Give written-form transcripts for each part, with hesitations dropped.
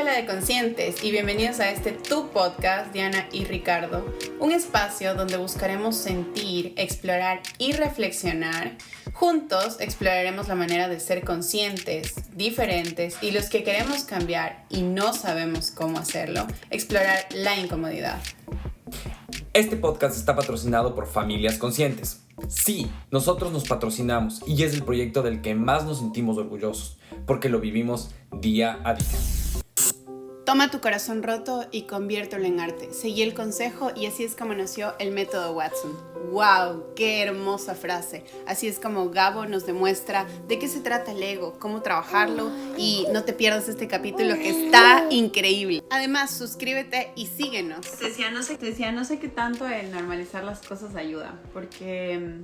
Hola de conscientes y bienvenidos a este Tu Podcast, Diana y Ricardo, un espacio donde buscaremos sentir, explorar y reflexionar. Juntos exploraremos la manera de ser conscientes, diferentes y los que queremos cambiar y no sabemos cómo hacerlo, explorar la incomodidad. Este podcast está patrocinado por Familias Conscientes. Sí, nosotros nos patrocinamos y es el proyecto del que más nos sentimos orgullosos, porque lo vivimos día a día. Toma tu corazón roto y conviértelo en arte. Seguí el consejo y así es como nació el método Watson. ¡Wow! ¡Qué hermosa frase! Así es como Gabo nos demuestra de qué se trata el ego, cómo trabajarlo y no te pierdas este capítulo que está increíble. Además, suscríbete y síguenos. Decía, no sé qué tanto el normalizar las cosas ayuda, porque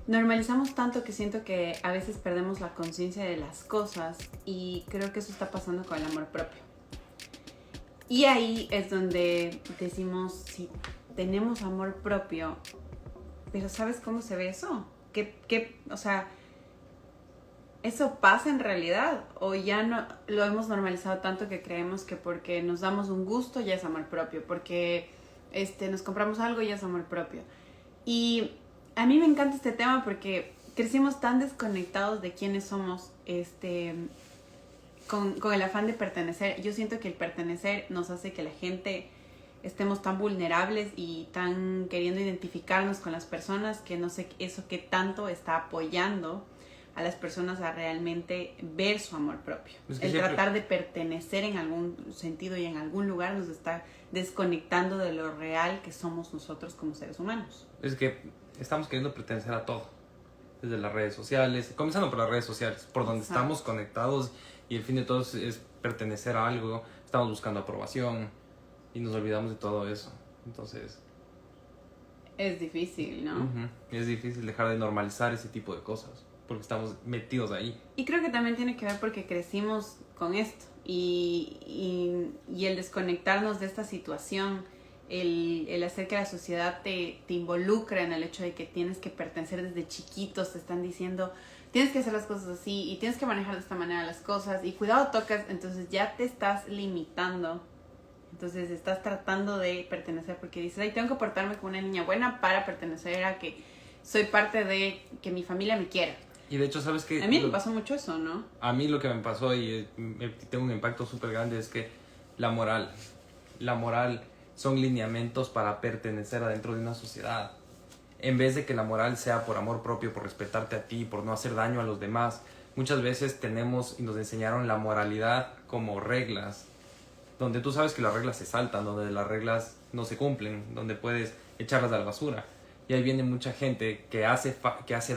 normalizamos tanto que siento que a veces perdemos la conciencia de las cosas y creo que eso está pasando con el amor propio. Y ahí es donde decimos, si tenemos amor propio, pero ¿sabes cómo se ve eso? O sea, ¿eso pasa en realidad? ¿O ya no lo hemos normalizado tanto que creemos que porque nos damos un gusto ya es amor propio? Porque nos compramos algo ya es amor propio. Y a mí me encanta este tema porque crecimos tan desconectados de quiénes somos, con el afán de pertenecer. Yo siento que el pertenecer nos hace que la gente estemos tan vulnerables y tan queriendo identificarnos con las personas que no sé eso qué tanto está apoyando a las personas a realmente ver su amor propio. Tratar de pertenecer en algún sentido y en algún lugar nos está desconectando de lo real que somos nosotros como seres humanos. Es que estamos queriendo pertenecer a todo, desde las redes sociales, comenzando por las redes sociales, por donde estamos conectados. Y el fin de todo es pertenecer a algo, estamos buscando aprobación y nos olvidamos de todo eso. Entonces es difícil, ¿no? Es difícil dejar de normalizar ese tipo de cosas, porque estamos metidos ahí. Y creo que también tiene que ver porque crecimos con esto y el desconectarnos de esta situación, el hacer que la sociedad te involucre en el hecho de que tienes que pertenecer desde chiquitos, te están diciendo tienes que hacer las cosas así y tienes que manejar de esta manera las cosas y cuidado tocas, entonces ya te estás limitando, entonces estás tratando de pertenecer porque dices, ay, tengo que portarme como una niña buena para pertenecer a que soy parte de que mi familia me quiera. Y de hecho, ¿sabes qué? A mí me pasó mucho eso, ¿no? A mí lo que me pasó y tengo un impacto súper grande es que la moral son lineamientos para pertenecer adentro de una sociedad. En vez de que la moral sea por amor propio, por respetarte a ti, por no hacer daño a los demás, muchas veces tenemos y nos enseñaron la moralidad como reglas, donde tú sabes que las reglas se saltan, donde las reglas no se cumplen, donde puedes echarlas a la basura. Y ahí viene mucha gente que hace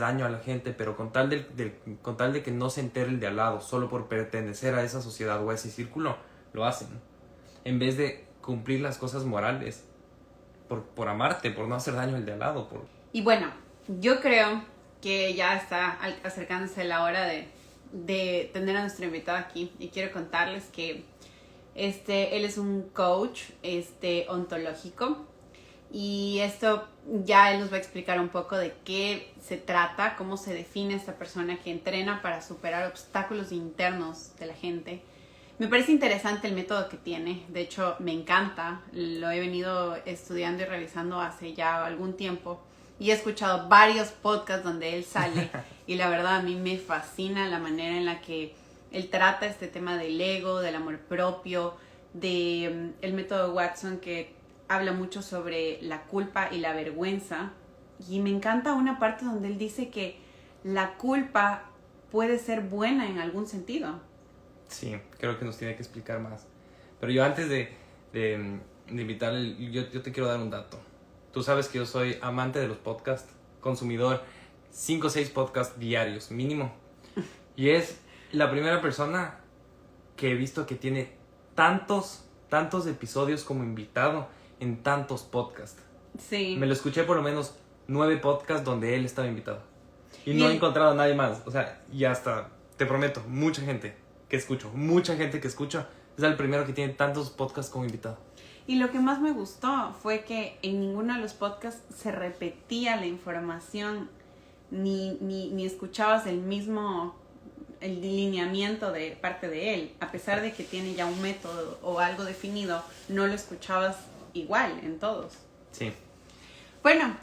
daño a la gente, pero con tal de que no se entere el de al lado, solo por pertenecer a esa sociedad o a ese círculo, lo hacen. En vez de cumplir las cosas morales, por amarte, por no hacer daño al de al lado. Y bueno, yo creo que ya está acercándose la hora de tener a nuestro invitado aquí. Y quiero contarles que él es un coach ontológico. Y esto ya él nos va a explicar un poco de qué se trata, cómo se define esta persona que entrena para superar obstáculos internos de la gente. Me parece interesante el método que tiene, de hecho me encanta, lo he venido estudiando y revisando hace ya algún tiempo y he escuchado varios podcasts donde él sale y la verdad a mí me fascina la manera en la que él trata este tema del ego, del amor propio, el método Watson que habla mucho sobre la culpa y la vergüenza y me encanta una parte donde él dice que la culpa puede ser buena en algún sentido. Sí, creo que nos tiene que explicar más. Pero yo antes de invitarle, yo te quiero dar un dato. Tú sabes que yo soy amante de los podcasts, consumidor, 5 o 6 podcasts diarios, mínimo. Y es la primera persona que he visto que tiene tantos episodios como invitado en tantos podcasts. Sí. Me lo escuché por lo menos 9 podcasts donde él estaba invitado. Y no he encontrado a nadie más. O sea, y hasta, te prometo, mucha gente que escucho, es el primero que tiene tantos podcasts como invitado. Y lo que más me gustó fue que en ninguno de los podcasts se repetía la información, ni escuchabas el mismo el lineamiento de parte de él, a pesar de que tiene ya un método o algo definido, no lo escuchabas igual en todos. Sí. Bueno,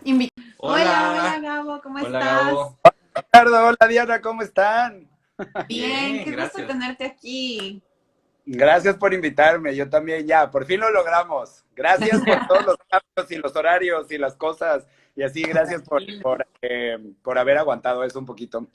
hola Gabo, ¿cómo Hola, estás? Gabo. Ricardo, hola Diana, ¿cómo están? Bien, qué gusto gracias. tenerte aquí. Gracias por invitarme, yo también ya, por fin lo logramos. Gracias por todos los cambios y los horarios y las cosas. Y así, gracias por haber aguantado eso un poquito.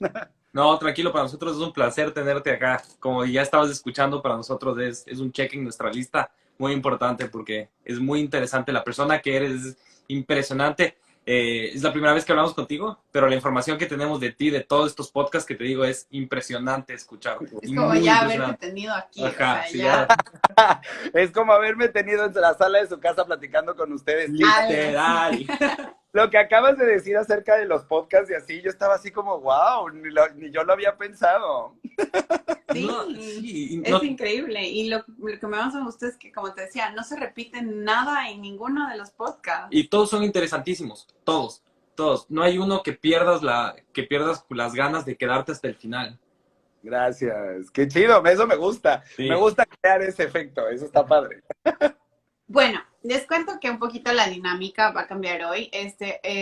No, tranquilo, para nosotros es un placer tenerte acá. Como ya estabas escuchando, para nosotros es un check en nuestra lista muy importante porque es muy interesante. La persona que eres es impresionante. Es la primera vez que hablamos contigo, pero la información que tenemos de ti, de todos estos podcasts que te digo, es impresionante escuchar. Es como ya haberte tenido aquí. Ajá, o sea, sí, ya. Es como haberme tenido en la sala de su casa platicando con ustedes. Literal. Lo que acabas de decir acerca de los podcasts y así, yo estaba así como, wow, ni yo lo había pensado. Sí, No, sí, es increíble. Y lo que más me gusta es que, como te decía, no se repite nada en ninguno de los podcasts. Y todos son interesantísimos, todos. No hay uno que pierdas las ganas de quedarte hasta el final. Gracias, qué chido, eso me gusta. Sí. Me gusta crear ese efecto, eso está padre. Bueno, les cuento que un poquito la dinámica va a cambiar hoy.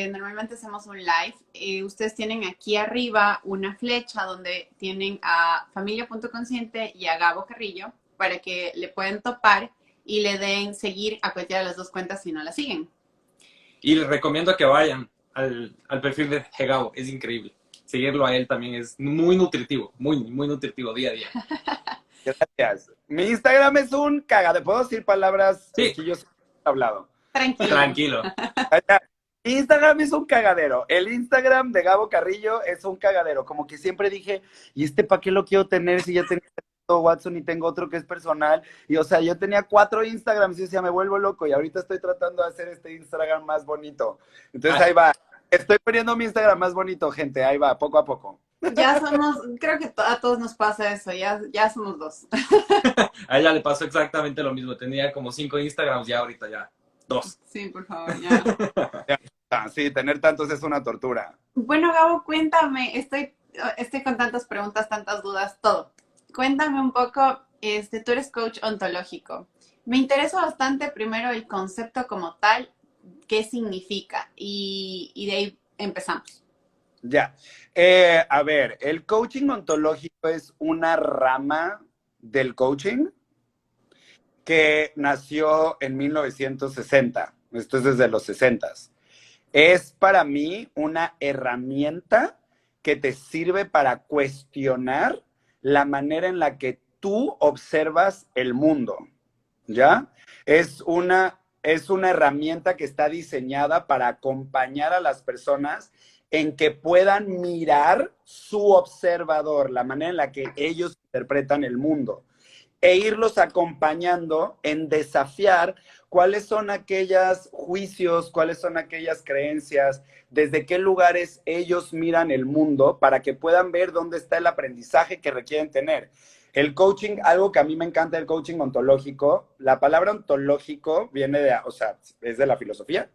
Normalmente hacemos un live. Ustedes tienen aquí arriba una flecha donde tienen a Familia.consciente y a Gabo Carrillo para que le puedan topar y le den seguir a cualquiera de las dos cuentas si no la siguen. Y les recomiendo que vayan al perfil de Gabo, es increíble. Seguirlo a él también es muy nutritivo, muy nutritivo día a día. Gracias. Mi Instagram es un cagadero. ¿Puedo decir palabras Sí. que yo he hablado? Tranquilo. Mi Instagram es un cagadero. El Instagram de Gabo Carrillo es un cagadero. Como que siempre dije, ¿y para qué lo quiero tener si ya tengo Watson y tengo otro que es personal? Y o sea, yo tenía 4 Instagrams y decía, me vuelvo loco. Y ahorita estoy tratando de hacer este Instagram más bonito. Entonces ahí va. Estoy poniendo mi Instagram más bonito, gente. Ahí va, poco a poco. Ya somos, creo que a todos nos pasa eso, ya somos 2. A ella le pasó exactamente lo mismo. Tenía como 5 Instagrams, ya ahorita ya 2. Sí, por favor, ya. Sí, tener tantos es una tortura. Bueno, Gabo, cuéntame, estoy con tantas preguntas, tantas dudas, todo. Cuéntame un poco, tú eres coach ontológico. Me interesa bastante primero el concepto como tal, qué significa, y de ahí empezamos. Ya. A ver, el coaching ontológico es una rama del coaching que nació en 1960. Esto es desde los 60. Es para mí una herramienta que te sirve para cuestionar la manera en la que tú observas el mundo, ¿ya? Es una herramienta que está diseñada para acompañar a las personas en que puedan mirar su observador, la manera en la que ellos interpretan el mundo, e irlos acompañando en desafiar cuáles son aquellos juicios, cuáles son aquellas creencias, desde qué lugares ellos miran el mundo para que puedan ver dónde está el aprendizaje que requieren tener. El coaching, algo que a mí me encanta del coaching ontológico, la palabra ontológico viene es de la filosofía,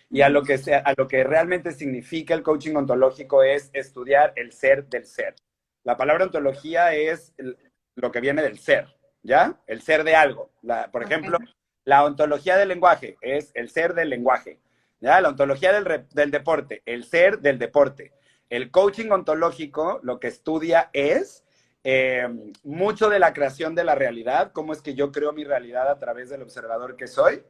y a lo que realmente significa el coaching ontológico es estudiar el ser del ser. La palabra ontología es lo que viene del ser, ¿ya? El ser de algo. Por ejemplo, la ontología del lenguaje es el ser del lenguaje, ¿ya? La ontología del deporte, el ser del deporte. El coaching ontológico lo que estudia es mucho de la creación de la realidad, cómo es que yo creo mi realidad a través del observador que soy,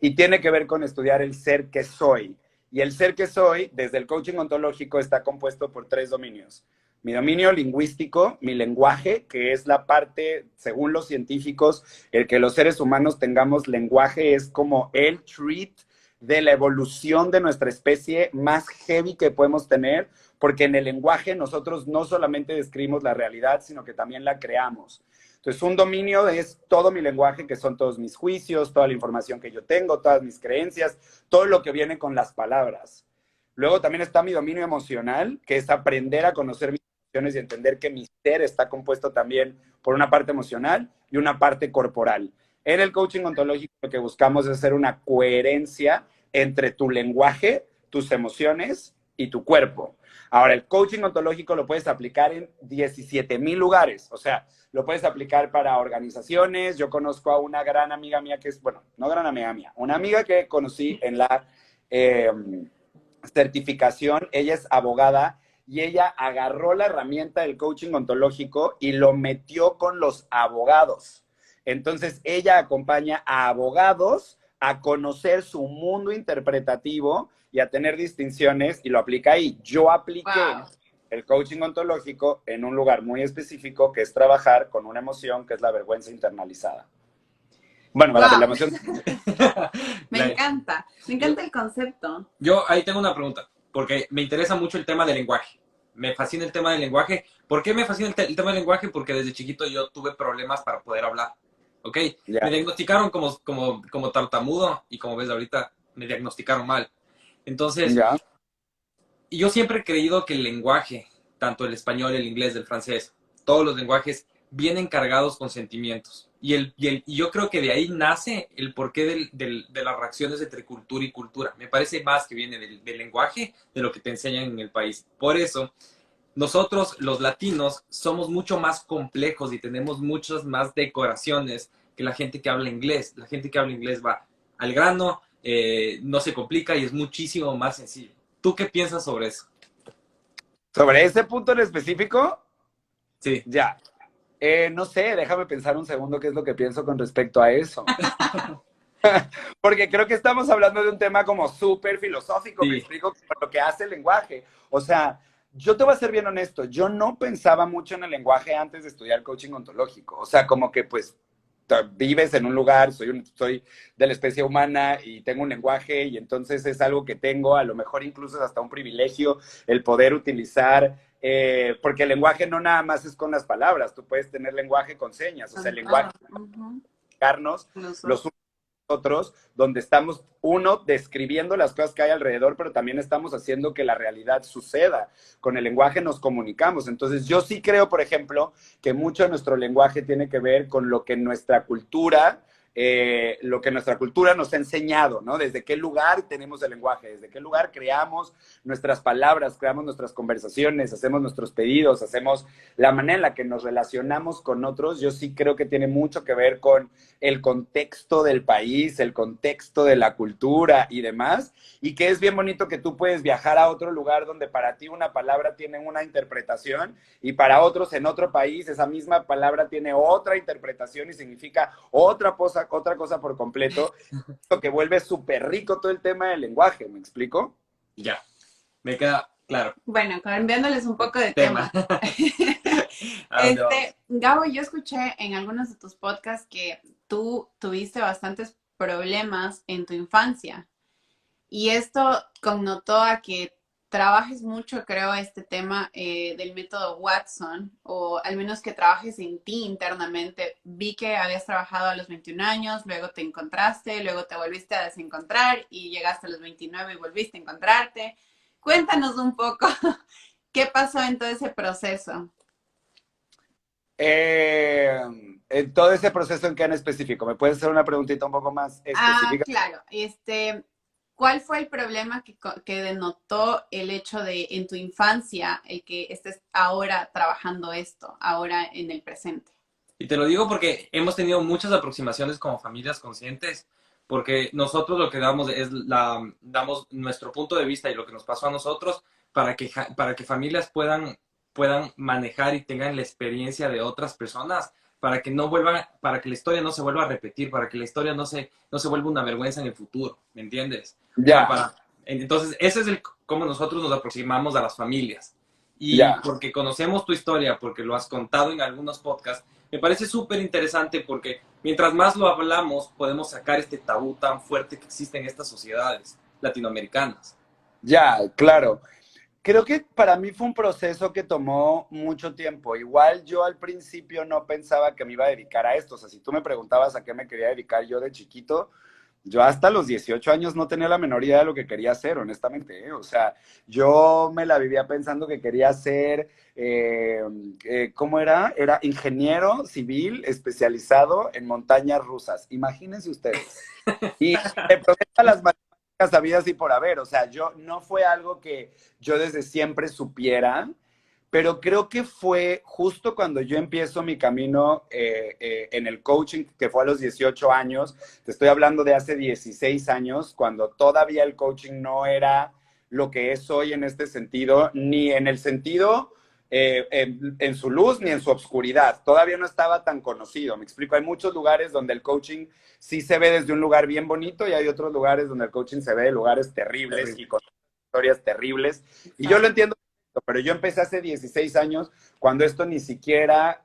y tiene que ver con estudiar el ser que soy. Y el ser que soy, desde el coaching ontológico, está compuesto por 3 dominios. Mi dominio lingüístico, mi lenguaje, que es la parte, según los científicos, el que los seres humanos tengamos lenguaje es como el trait de la evolución de nuestra especie más heavy que podemos tener, porque en el lenguaje nosotros no solamente describimos la realidad, sino que también la creamos. Entonces, un dominio es todo mi lenguaje, que son todos mis juicios, toda la información que yo tengo, todas mis creencias, todo lo que viene con las palabras. Luego también está mi dominio emocional, que es aprender a conocer mis emociones y entender que mi ser está compuesto también por una parte emocional y una parte corporal. En el coaching ontológico lo que buscamos es hacer una coherencia entre tu lenguaje, tus emociones y tu cuerpo. Ahora, el coaching ontológico lo puedes aplicar en 17,000 lugares. O sea, lo puedes aplicar para organizaciones. Yo conozco a una gran amiga mía que es, bueno, no gran amiga mía, una amiga que conocí en la certificación. Ella es abogada y ella agarró la herramienta del coaching ontológico y lo metió con los abogados. Entonces, ella acompaña a abogados a conocer su mundo interpretativo y a tener distinciones y lo aplica ahí. Yo apliqué el coaching ontológico en un lugar muy específico que es trabajar con una emoción que es la vergüenza internalizada. Bueno, la emoción... Me encanta el concepto. Yo ahí tengo una pregunta, porque me interesa mucho el tema del lenguaje. Me fascina el tema del lenguaje. ¿Por qué me fascina el tema del lenguaje? Porque desde chiquito yo tuve problemas para poder hablar. ¿Ok? Yeah. Me diagnosticaron como tartamudo y como ves ahorita me diagnosticaron mal. Entonces, y yo siempre he creído que el lenguaje, tanto el español, el inglés, el francés, todos los lenguajes vienen cargados con sentimientos. Y yo creo que de ahí nace el porqué de las reacciones entre cultura y cultura. Me parece más que viene del lenguaje de lo que te enseñan en el país. Por eso, nosotros, los latinos, somos mucho más complejos y tenemos muchas más decoraciones que la gente que habla inglés. La gente que habla inglés va al grano, no se complica y es muchísimo más sencillo. ¿Tú qué piensas sobre eso? ¿Sobre ese punto en específico? Sí. Ya. No sé, déjame pensar un segundo qué es lo que pienso con respecto a eso. Porque creo que estamos hablando de un tema como súper filosófico, me explico, lo que hace el lenguaje. O sea, yo te voy a ser bien honesto, yo no pensaba mucho en el lenguaje antes de estudiar coaching ontológico. O sea, como que pues vives en un lugar, soy de la especie humana y tengo un lenguaje y entonces es algo que tengo, a lo mejor incluso es hasta un privilegio el poder utilizar, porque el lenguaje no nada más es con las palabras, tú puedes tener lenguaje con señas, o sea, el lenguaje los otros, donde estamos, uno, describiendo las cosas que hay alrededor, pero también estamos haciendo que la realidad suceda. Con el lenguaje nos comunicamos. Entonces, yo sí creo, por ejemplo, que mucho de nuestro lenguaje tiene que ver con lo que nuestra cultura nos ha enseñado, ¿no? Desde qué lugar tenemos el lenguaje, desde qué lugar creamos nuestras palabras, creamos nuestras conversaciones, hacemos nuestros pedidos, hacemos la manera en la que nos relacionamos con otros. Yo sí creo que tiene mucho que ver con el contexto del país, el contexto de la cultura y demás, y que es bien bonito que tú puedes viajar a otro lugar donde para ti una palabra tiene una interpretación y para otros en otro país esa misma palabra tiene otra interpretación y significa otra cosa por completo, lo que vuelve súper rico todo el tema del lenguaje, ¿me explico? Ya, me queda claro. Bueno, cambiándoles un poco de tema. Gabo, yo escuché en algunos de tus podcasts que tú tuviste bastantes problemas en tu infancia y esto connotó a que trabajes mucho, creo, este tema del método Watson, o al menos que trabajes en ti internamente. Vi que habías trabajado a los 21 años, luego te encontraste, luego te volviste a desencontrar y llegaste a los 29 y volviste a encontrarte. Cuéntanos un poco qué pasó en todo ese proceso. En todo ese proceso, ¿en qué en específico? ¿Me puedes hacer una preguntita un poco más específica? Claro. ¿Cuál fue el problema que denotó el hecho de en tu infancia el que estés ahora trabajando esto, ahora en el presente? Y te lo digo porque hemos tenido muchas aproximaciones como familias conscientes, porque nosotros lo que damos es damos nuestro punto de vista y lo que nos pasó a nosotros para que familias puedan manejar y tengan la experiencia de otras personas, para que para que la historia no se vuelva a repetir, para que la historia no se vuelva una vergüenza en el futuro, ¿me entiendes? Ya. Entonces, ese es cómo nosotros nos aproximamos a las familias. Y porque conocemos tu historia, porque lo has contado en algunos podcasts, me parece súper interesante porque mientras más lo hablamos, podemos sacar este tabú tan fuerte que existe en estas sociedades latinoamericanas. Ya, claro. Creo que para mí fue un proceso que tomó mucho tiempo. Igual yo al principio no pensaba que me iba a dedicar a esto. O sea, si tú me preguntabas a qué me quería dedicar yo de chiquito, yo hasta los 18 años no tenía la menor idea de lo que quería hacer, honestamente, ¿eh? O sea, yo me la vivía pensando que quería ser, ¿cómo era? Era ingeniero civil especializado en montañas rusas. Imagínense ustedes. Y me preguntan las matemáticas sabidas y por haber. O sea, yo no fue algo que yo desde siempre supiera, pero creo que fue justo cuando yo empiezo mi camino en el coaching, que fue a los 18 años. Te estoy hablando de hace 16 años, cuando todavía el coaching no era lo que es hoy en este sentido, ni en el sentido en su luz ni en su obscuridad. Todavía no estaba tan conocido. Me explico, hay muchos lugares donde el coaching sí se ve desde un lugar bien bonito y hay otros lugares donde el coaching se ve de lugares terribles y con historias terribles. Y yo lo entiendo, pero yo empecé hace 16 años cuando esto ni siquiera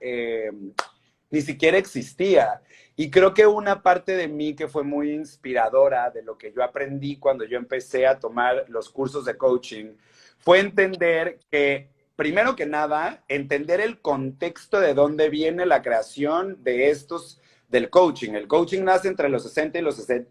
existía. Y creo que una parte de mí que fue muy inspiradora de lo que yo aprendí cuando yo empecé a tomar los cursos de coaching fue entender que, primero que nada, entender el contexto de dónde viene la creación de estos del coaching. El coaching nace entre los 60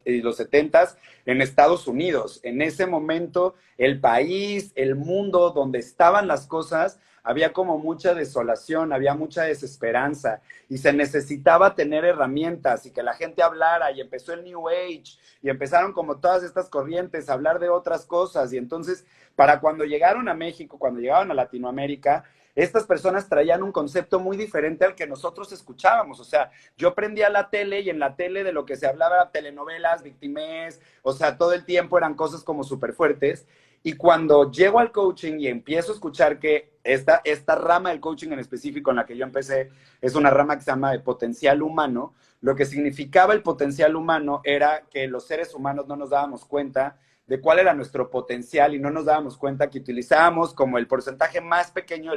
y los 70 en Estados Unidos. En ese momento, el país, el mundo donde estaban las cosas, había como mucha desolación, había mucha desesperanza y se necesitaba tener herramientas y que la gente hablara y empezó el New Age y empezaron como todas estas corrientes a hablar de otras cosas y entonces para cuando llegaron a México, cuando llegaron a Latinoamérica, estas personas traían un concepto muy diferente al que nosotros escuchábamos. O sea, yo prendía la tele y en la tele de lo que se hablaba, telenovelas, victimez, o sea, todo el tiempo eran cosas como súper fuertes. Y cuando llego al coaching y empiezo a escuchar que esta rama del coaching en específico en la que yo empecé es una rama que se llama de potencial humano, lo que significaba el potencial humano era que los seres humanos no nos dábamos cuenta de cuál era nuestro potencial y no nos dábamos cuenta que utilizábamos como el porcentaje más pequeño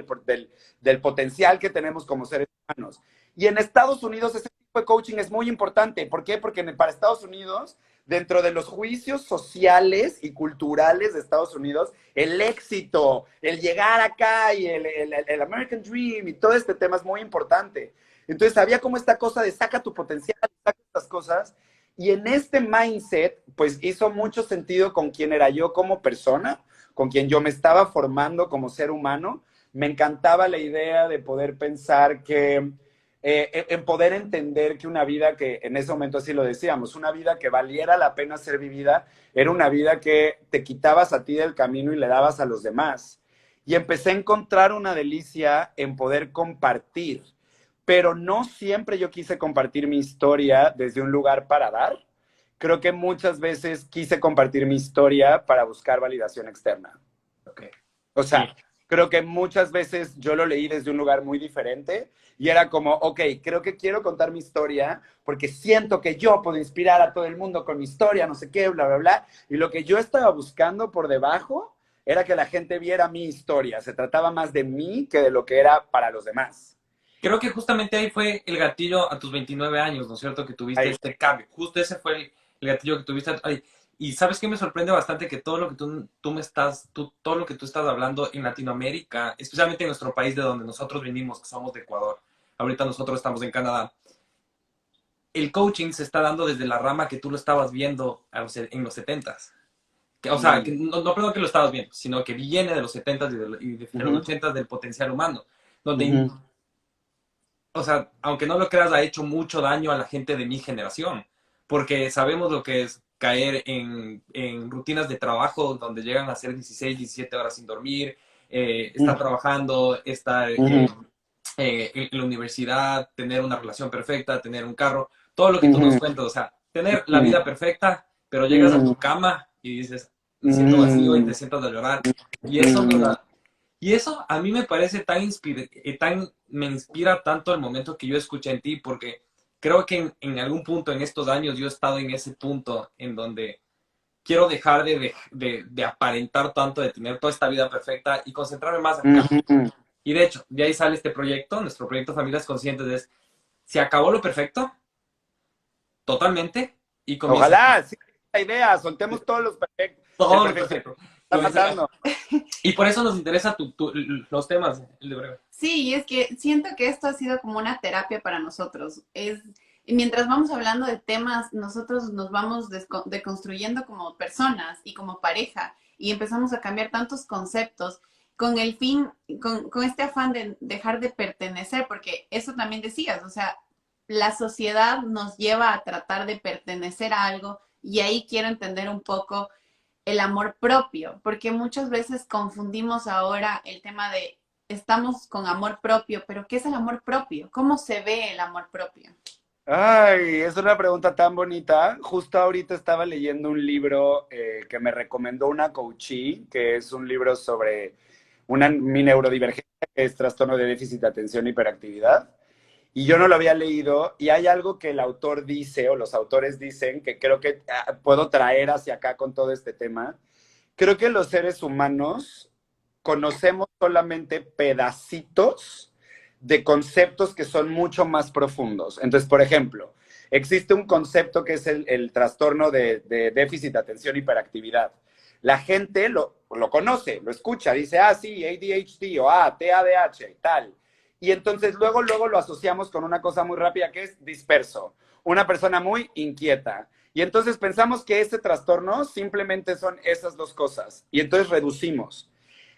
del potencial que tenemos como seres humanos. Y en Estados Unidos ese tipo de coaching es muy importante. ¿Por qué? Porque para Estados Unidos, dentro de los juicios sociales y culturales de Estados Unidos, el éxito, el llegar acá y el American Dream y todo este tema es muy importante. Entonces había como esta cosa de saca tu potencial, saca estas cosas. Y en este mindset, pues hizo mucho sentido con quién era yo como persona, con quien yo me estaba formando como ser humano. Me encantaba la idea de poder pensar que, en poder entender que una vida que, en ese momento así lo decíamos, una vida que valiera la pena ser vivida, era una vida que te quitabas a ti del camino y le dabas a los demás. Y empecé a encontrar una delicia en poder compartir. Pero no siempre yo quise compartir mi historia desde un lugar para dar. Creo que muchas veces quise compartir mi historia para buscar validación externa. Okay. O sea, creo que muchas veces yo lo leí desde un lugar muy diferente y era como, ok, creo que quiero contar mi historia porque siento que yo puedo inspirar a todo el mundo con mi historia, no sé qué, bla, bla, bla. Y lo que yo estaba buscando por debajo era que la gente viera mi historia. Se trataba más de mí que de lo que era para los demás. Creo que justamente ahí fue el gatillo a tus 29 años, ¿no es cierto? Que tuviste Ahí. este cambio. Justo ese fue el gatillo que tuviste ahí. Y sabes que me sorprende bastante que todo lo que todo lo que tú estás hablando en Latinoamérica, especialmente en nuestro país de donde nosotros venimos, que somos de Ecuador, ahorita nosotros estamos en Canadá, el coaching se está dando desde la rama que tú lo estabas viendo en los 70s. O sea, que no creo que lo estabas viendo, sino que viene de los 70s y de los 80s del potencial humano, donde o sea, aunque no lo creas, ha hecho mucho daño a la gente de mi generación, porque sabemos lo que es caer en rutinas de trabajo donde llegan a ser 16, 17 horas sin dormir, estar trabajando, estar en la universidad, tener una relación perfecta, tener un carro, todo lo que tú nos cuentas, o sea, tener la vida perfecta, pero llegas a tu cama y dices, me siento vacío y te sientas a llorar, y eso y eso a mí me parece me inspira tanto el momento que yo escuché en ti, porque creo que en algún punto en estos años yo he estado en ese punto en donde quiero dejar de aparentar tanto, de tener toda esta vida perfecta y concentrarme más acá. Y de hecho, de ahí sale este proyecto, nuestro proyecto Familias Conscientes, es, se acabó lo perfecto, totalmente, y comienza... Ojalá, sí, la idea, soltemos todos los perfectos. Todo lo perfecto. Está pasando. Y por eso nos interesa los temas, el de breve. Sí, y es que siento que esto ha sido como una terapia para nosotros. Mientras vamos hablando de temas, nosotros nos vamos deconstruyendo como personas y como pareja y empezamos a cambiar tantos conceptos con el fin, con este afán de dejar de pertenecer, porque eso también decías, o sea, la sociedad nos lleva a tratar de pertenecer a algo y ahí quiero entender un poco el amor propio, porque muchas veces confundimos ahora el tema de estamos con amor propio, pero ¿qué es el amor propio? ¿Cómo se ve el amor propio? Ay, es una pregunta tan bonita. Justo ahorita estaba leyendo un libro que me recomendó una coachee, que es un libro sobre mi neurodivergencia, que es trastorno de déficit de atención e hiperactividad. Y yo no lo había leído, y hay algo que el autor dice, o los autores dicen, que creo que puedo traer hacia acá con todo este tema. Creo que los seres humanos conocemos solamente pedacitos de conceptos que son mucho más profundos. Entonces, por ejemplo, existe un concepto que es el trastorno de déficit de atención e hiperactividad. La gente lo conoce, lo escucha, dice, ah, sí, ADHD o TADH y tal. Y entonces luego lo asociamos con una cosa muy rápida que es disperso, una persona muy inquieta. Y entonces pensamos que ese trastorno simplemente son esas dos cosas. Y entonces reducimos.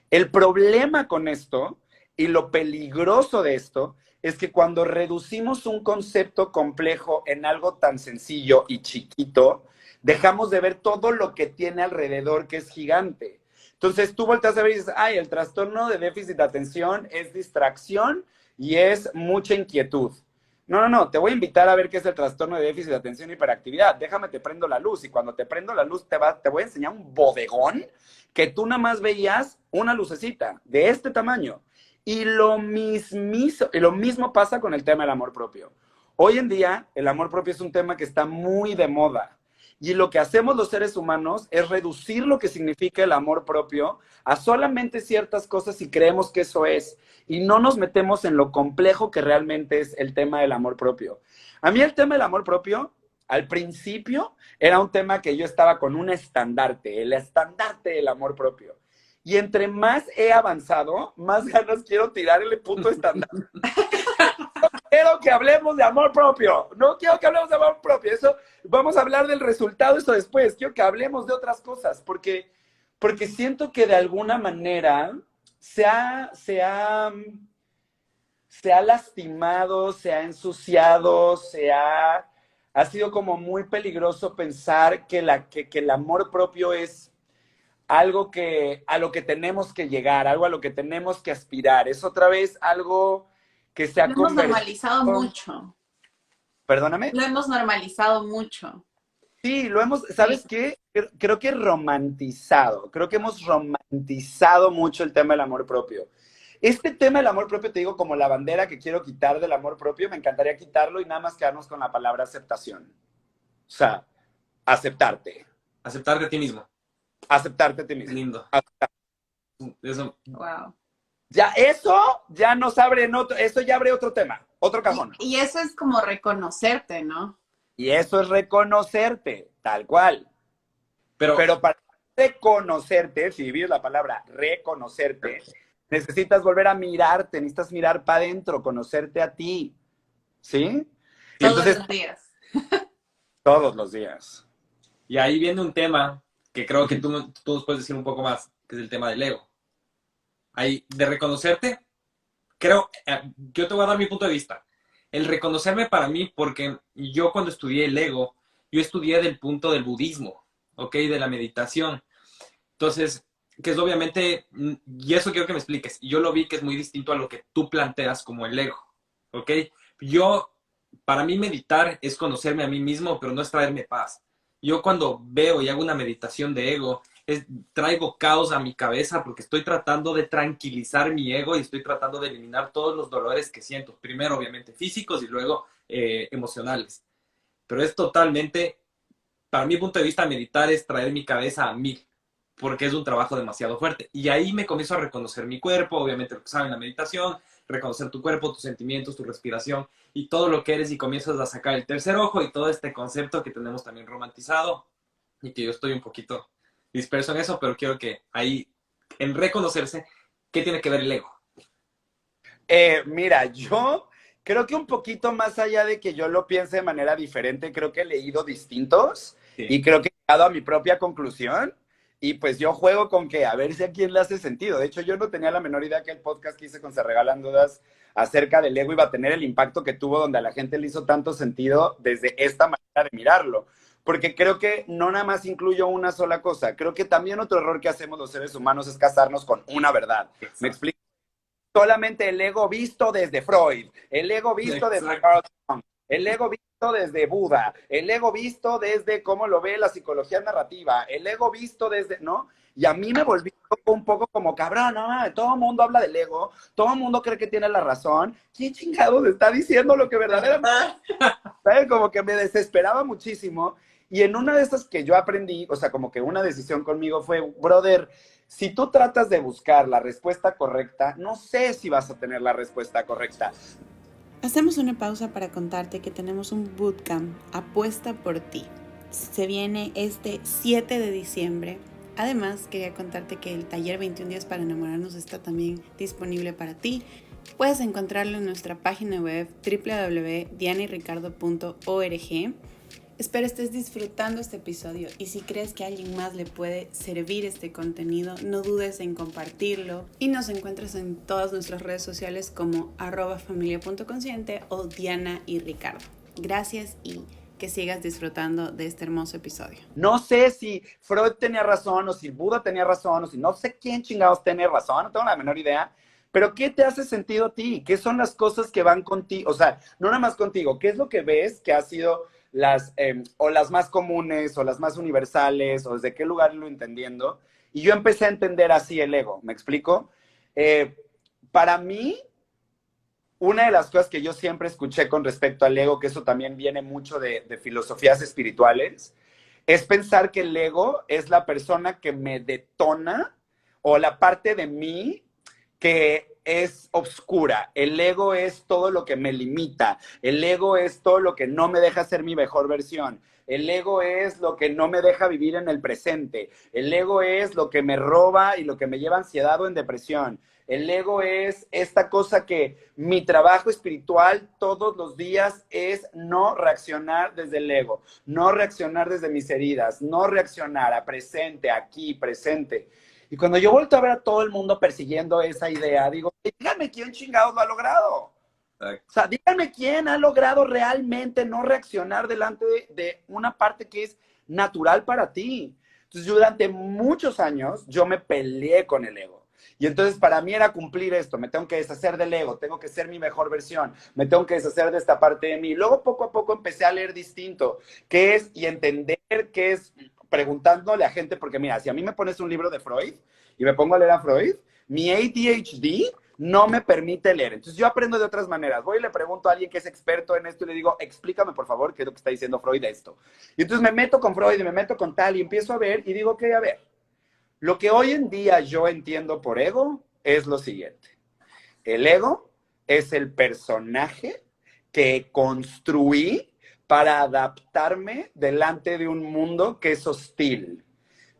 El problema con esto y lo peligroso de esto es que cuando reducimos un concepto complejo en algo tan sencillo y chiquito, dejamos de ver todo lo que tiene alrededor que es gigante. Entonces tú volteas a ver y dices, ay, el trastorno de déficit de atención es distracción y es mucha inquietud. No, te voy a invitar a ver qué es el trastorno de déficit de atención y hiperactividad. Déjame, te prendo la luz, y cuando te prendo la luz te voy a enseñar un bodegón que tú nada más veías una lucecita de este tamaño. Y lo mismo pasa con el tema del amor propio. Hoy en día, el amor propio es un tema que está muy de moda. Y lo que hacemos los seres humanos es reducir lo que significa el amor propio a solamente ciertas cosas y creemos que eso es. Y no nos metemos en lo complejo que realmente es el tema del amor propio. A mí el tema del amor propio, al principio, era un tema que yo estaba con un estandarte, el estandarte del amor propio. Y entre más he avanzado, más ganas quiero tirar el puto estandarte. Quiero que hablemos de amor propio. No quiero que hablemos de amor propio. Eso, vamos a hablar del resultado, eso después. Quiero que hablemos de otras cosas, porque siento que de alguna manera se ha lastimado, se ha ensuciado, ha sido como muy peligroso pensar que el amor propio es algo a lo que tenemos que llegar, algo a lo que tenemos que aspirar. Es otra vez algo que se ha Lo hemos convertido... normalizado mucho. Perdóname. Lo hemos normalizado mucho. Sí, ¿sabes qué? Creo que romantizado. Creo que hemos romantizado mucho el tema del amor propio. Este tema del amor propio, te digo, como la bandera que quiero quitar del amor propio, me encantaría quitarlo y nada más quedarnos con la palabra aceptación. O sea, aceptarte. Aceptarte a ti mismo. Aceptarte a ti mismo. Lindo. Eso. Wow. Ya, eso ya nos abre eso ya abre otro tema, otro cajón. Y eso es como reconocerte, ¿no? Y eso es reconocerte, tal cual. Pero para reconocerte, si vives la palabra reconocerte, necesitas volver a mirarte, necesitas mirar para adentro, conocerte a ti. ¿Sí? Y Todos entonces, los días. todos los días. Y ahí viene un tema que creo que tú nos puedes decir un poco más, que es el tema del ego. Ahí, de reconocerte, creo, yo te voy a dar mi punto de vista. El reconocerme para mí, porque yo cuando estudié el ego, yo estudié del punto del budismo, ¿ok? De la meditación. Entonces, que es obviamente, y eso quiero que me expliques, yo lo vi que es muy distinto a lo que tú planteas como el ego, ¿ok? Para mí meditar es conocerme a mí mismo, pero no es traerme paz. Yo cuando veo y hago una meditación de ego, traigo caos a mi cabeza porque estoy tratando de tranquilizar mi ego y estoy tratando de eliminar todos los dolores que siento. Primero, obviamente, físicos y luego emocionales. Pero es totalmente, para mi punto de vista, meditar es traer mi cabeza a 1000, porque es un trabajo demasiado fuerte. Y ahí me comienzo a reconocer mi cuerpo, obviamente lo que saben la meditación, reconocer tu cuerpo, tus sentimientos, tu respiración y todo lo que eres y comienzas a sacar el tercer ojo y todo este concepto que tenemos también romantizado y que yo estoy un poquito disperso en eso, pero quiero que ahí, en reconocerse, ¿qué tiene que ver el ego? Mira, yo creo que un poquito más allá de que yo lo piense de manera diferente, creo que he leído distintos y creo que he llegado a mi propia conclusión. Y pues yo juego con que a ver si a quién le hace sentido. De hecho, yo no tenía la menor idea que el podcast que hice con Se Regalan Dudas acerca del ego iba a tener el impacto que tuvo, donde a la gente le hizo tanto sentido desde esta manera de mirarlo. porque creo que no nada más incluyo una sola cosa. Creo que también otro error que hacemos los seres humanos es casarnos con una verdad. ¿Me explico? Solamente el ego visto desde Freud, el ego visto desde Carl Jung, el ego visto desde Buda, el ego visto desde cómo lo ve la psicología narrativa, el ego visto desde, ¿no? Y a mí me volví un poco como cabrón, ¿no? Todo el mundo habla del ego, todo el mundo cree que tiene la razón. ¿Quién chingados está diciendo lo que verdaderamente? ¿Sabes? Como que me desesperaba muchísimo. Y en una de esas que yo aprendí, o sea, como que una decisión conmigo fue, brother, si tú tratas de buscar la respuesta correcta, no sé si vas a tener la respuesta correcta. Hacemos una pausa para contarte que tenemos un bootcamp apuesta por ti. Se viene este 7 de diciembre. Además, quería contarte que el taller 21 días para enamorarnos está también disponible para ti. Puedes encontrarlo en nuestra página web www.dianayricardo.org. Espero estés disfrutando este episodio y si crees que a alguien más le puede servir este contenido, no dudes en compartirlo y nos encuentras en todas nuestras redes sociales como @familia.consciente o Diana y Ricardo. Gracias y que sigas disfrutando de este hermoso episodio. No sé si Freud tenía razón o si Buda tenía razón o si no sé quién chingados tiene razón, no tengo la menor idea. Pero ¿qué te hace sentido a ti? ¿Qué son las cosas que van contigo? O sea, no nada más contigo. ¿Qué es lo que ves que ha sido o las más comunes o las más universales o desde qué lugar lo entendiendo? Y yo empecé a entender así el ego. ¿Me explico? Para mí, una de las cosas que yo siempre escuché con respecto al ego, que eso también viene mucho de filosofías espirituales, es pensar que el ego es la persona que me detona o la parte de mí que es obscura. El ego es todo lo que me limita. El ego es todo lo que no me deja ser mi mejor versión. El ego es lo que no me deja vivir en el presente. El ego es lo que me roba y lo que me lleva a ansiedad o en depresión. El ego es esta cosa que mi trabajo espiritual todos los días es no reaccionar desde el ego, no reaccionar desde mis heridas, no reaccionar a presente, aquí, presente. Y cuando yo vuelto a ver a todo el mundo persiguiendo esa idea, digo, díganme quién chingados lo ha logrado. O sea, díganme quién ha logrado realmente no reaccionar delante de una parte que es natural para ti. Entonces, yo durante muchos años, yo me peleé con el ego. Y entonces para mí era cumplir esto, me tengo que deshacer del ego, tengo que ser mi mejor versión, me tengo que deshacer de esta parte de mí. Luego poco a poco empecé a leer distinto, qué es y entender qué es, preguntándole a gente, porque mira, si a mí me pones un libro de Freud y me pongo a leer a Freud, mi ADHD no me permite leer. Entonces yo aprendo de otras maneras. Voy y le pregunto a alguien que es experto en esto y le digo, explícame por favor qué es lo que está diciendo Freud de esto. Y entonces me meto con Freud y me meto con tal y empiezo a ver y digo, ok, a ver, lo que hoy en día yo entiendo por ego es lo siguiente. El ego es el personaje que construí para adaptarme delante de un mundo que es hostil.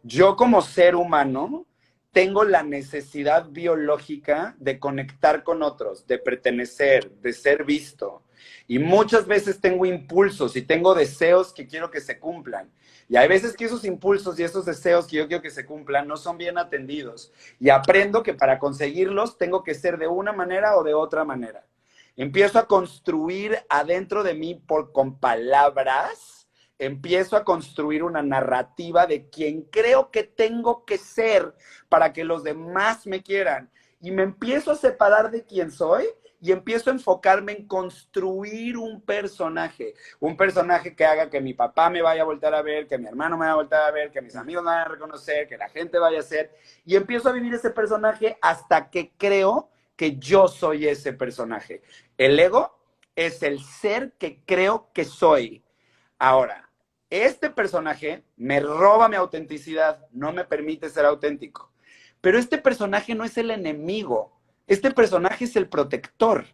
Yo como ser humano tengo la necesidad biológica de conectar con otros, de pertenecer, de ser visto. Y muchas veces tengo impulsos y tengo deseos que quiero que se cumplan. Y hay veces que esos impulsos y esos deseos que yo quiero que se cumplan no son bien atendidos. Y aprendo que para conseguirlos tengo que ser de una manera o de otra manera. Empiezo a construir adentro de mí con palabras, empiezo a construir una narrativa de quién creo que tengo que ser para que los demás me quieran. Y me empiezo a separar de quién soy y empiezo a enfocarme en construir un personaje que haga que mi papá me vaya a voltear a ver, que mi hermano me vaya a voltear a ver, que mis amigos me vayan a reconocer, que la gente vaya a ser, y empiezo a vivir ese personaje hasta que creo que yo soy ese personaje. El ego es el ser que creo que soy. Ahora, este personaje me roba mi autenticidad, no me permite ser auténtico. Pero este personaje no es el enemigo. Este personaje es el protector.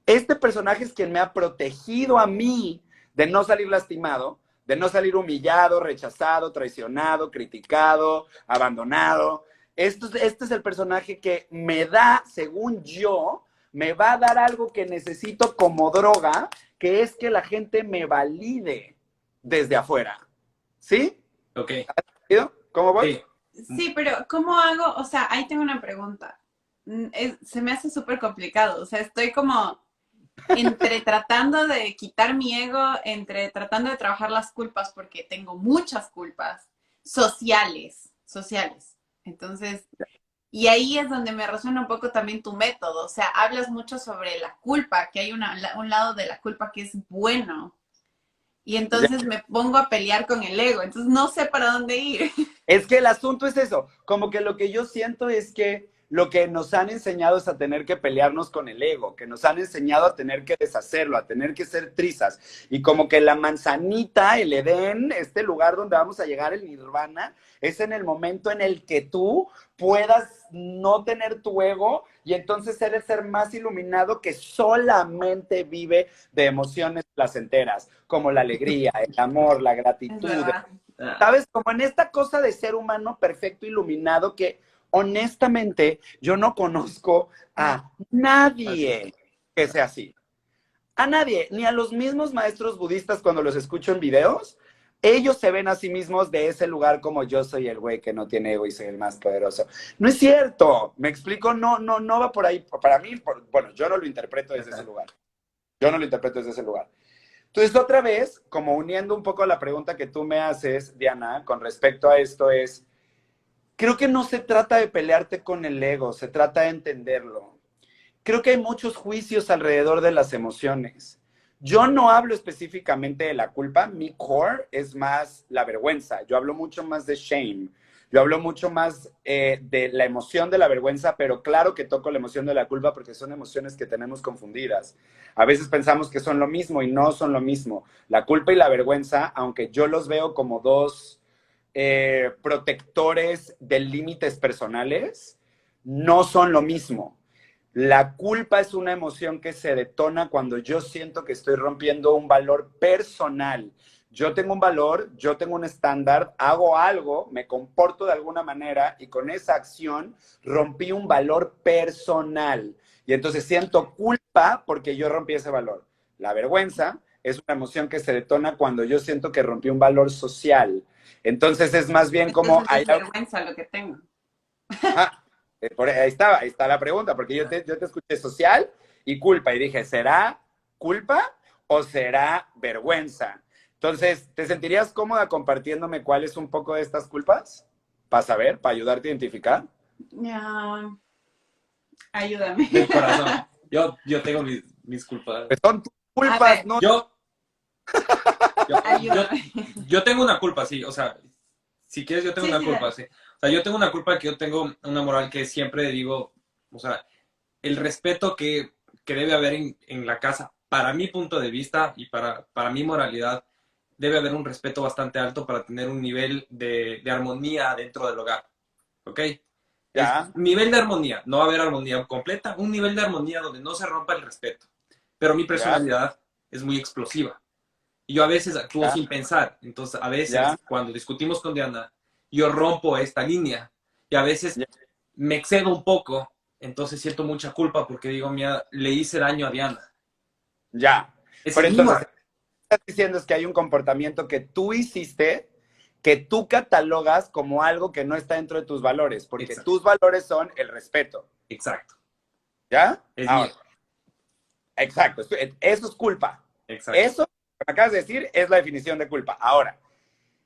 Este personaje es quien me ha protegido a mí de no salir lastimado, de no salir humillado, rechazado, traicionado, criticado, abandonado. Este es el personaje que me da, según yo, me va a dar algo que necesito como droga, que es que la gente me valide desde afuera. ¿Sí? Ok. ¿Has entendido? ¿Cómo voy? Sí, pero ¿cómo hago? O sea, ahí tengo una pregunta. Se me hace súper complicado. O sea, estoy como entre tratando de quitar mi ego, entre tratando de trabajar las culpas, porque tengo muchas culpas sociales. Entonces, y ahí es donde me resuena un poco también tu método. O sea, hablas mucho sobre la culpa, que hay un lado de la culpa que es bueno. Y Ya. entonces me pongo a pelear con el ego. Entonces no sé para dónde ir. Es que el asunto es eso, como que lo que yo siento es que lo que nos han enseñado es a tener que pelearnos con el ego, que nos han enseñado a tener que deshacerlo, a tener que ser trizas. Y como que la manzanita, el Edén, este lugar donde vamos a llegar, el nirvana, es en el momento en el que tú puedas no tener tu ego y entonces eres ser más iluminado que solamente vive de emociones placenteras, como la alegría, el amor, la Es gratitud, verdad. ¿sabes? Como en esta cosa de ser humano perfecto, iluminado, que honestamente yo no conozco a nadie que sea así. A nadie, ni a los mismos maestros budistas cuando los escucho en videos, ellos se ven a sí mismos de ese lugar como yo soy el güey que no tiene ego y soy el más poderoso. No es cierto, me explico, no va por ahí. Para mí, bueno, yo no lo interpreto desde ese lugar. Yo no lo interpreto desde ese lugar. Entonces, otra vez, como uniendo un poco la pregunta que tú me haces, Diana, con respecto a esto es, creo que no se trata de pelearte con el ego, se trata de entenderlo. Creo que hay muchos juicios alrededor de las emociones. Yo no hablo específicamente de la culpa, mi core es más la vergüenza, yo hablo mucho más de shame, yo hablo mucho más de la emoción de la vergüenza, pero claro que toco la emoción de la culpa porque son emociones que tenemos confundidas. A veces pensamos que son lo mismo y no son lo mismo. La culpa y la vergüenza, aunque yo los veo como dos protectores de límites personales, no son lo mismo. La culpa es una emoción que se detona cuando yo siento que estoy rompiendo un valor personal. Yo tengo un valor, yo tengo un estándar, hago algo, me comporto de alguna manera y con esa acción rompí un valor personal. Y entonces siento culpa porque yo rompí ese valor. La vergüenza es una emoción que se detona cuando yo siento que rompí un valor social. Entonces es más bien como... Entonces es vergüenza lo que tengo. Ah, ahí está la pregunta, porque yo te escuché social y culpa y dije, ¿será culpa o será vergüenza? Entonces, ¿te sentirías cómoda compartiéndome cuáles un poco de estas culpas? Para saber, para ayudarte a identificar. Ya, ayúdame. Del corazón. Yo tengo mis culpas. Pues son tus A culpas, ver, ¿no? Yo, yo, yo, ayúdame. yo tengo una culpa, sí. O sea, si quieres, yo tengo Sí, una sí, culpa, sí. O sea, yo tengo una culpa que yo tengo una moral que siempre digo, o sea, el respeto que debe haber en la casa, para mi punto de vista y para mi moralidad, debe haber un respeto bastante alto para tener un nivel de armonía dentro del hogar. ¿Ok? Es Ya, un nivel de armonía, no va a haber armonía completa, un nivel de armonía donde no se rompa el respeto. Pero mi ya, personalidad es muy explosiva. Y yo a veces actúo ya, sin pensar. Entonces, a veces, ya, cuando discutimos con Diana, yo rompo esta línea. Y a veces ya. me excedo un poco. Entonces siento mucha culpa porque digo, mira, le hice daño a Diana. Ya. Ese Pero es mi entonces, moral. lo que estás diciendo es que hay un comportamiento que tú hiciste que tú catalogas como algo que no está dentro de tus valores, porque Exacto, tus valores son el respeto. exacto. ¿Ya? Es mío. Ahora, exacto. Eso es culpa. Exacto. Eso que me acabas de decir es la definición de culpa. Ahora,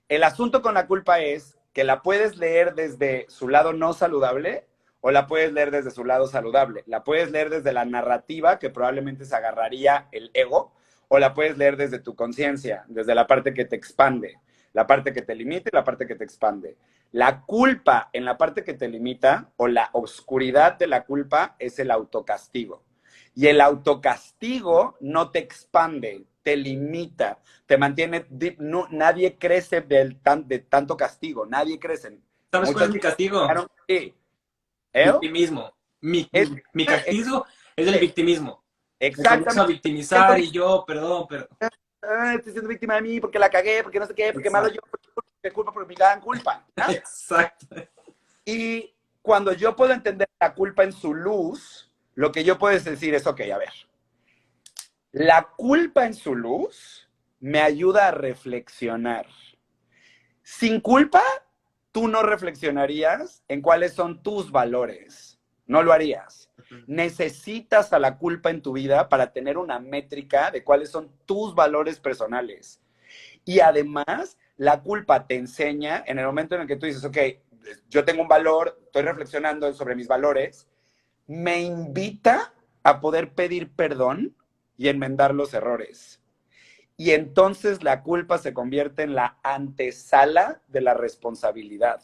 el asunto con la culpa es que la puedes leer desde su lado no saludable o la puedes leer desde su lado saludable. La puedes leer desde la narrativa, que probablemente se agarraría el ego, o la puedes leer desde tu conciencia, desde la parte que te expande, la parte que te limita y la parte que te expande. La culpa en la parte que te limita o la oscuridad de la culpa es el autocastigo. Y el autocastigo no te expande, te limita, te mantiene, no, nadie crece de tanto castigo, nadie crece. ¿Sabes cuál es Muchas mi castigo? sí. ¿Eh? Victimismo. Es, Mi es- castigo es el victimismo. Me comienzo a exactamente. Siento victimizar y yo, perdón, pero... estoy siendo víctima de mí porque la cagué, porque no sé qué, porque malo Exacto. yo, porque culpa, porque me dan culpa. ¿No? Exacto. Y cuando yo puedo entender la culpa en su luz, lo que yo puedo decir es, ok, a ver, la culpa en su luz me ayuda a reflexionar. Sin culpa, tú no reflexionarías en cuáles son tus valores. No lo harías. Necesitas a la culpa en tu vida para tener una métrica de cuáles son tus valores personales. Y además, la culpa te enseña en el momento en el que tú dices, ok, yo tengo un valor, estoy reflexionando sobre mis valores, me invita a poder pedir perdón y enmendar los errores. Y entonces la culpa se convierte en la antesala de la responsabilidad.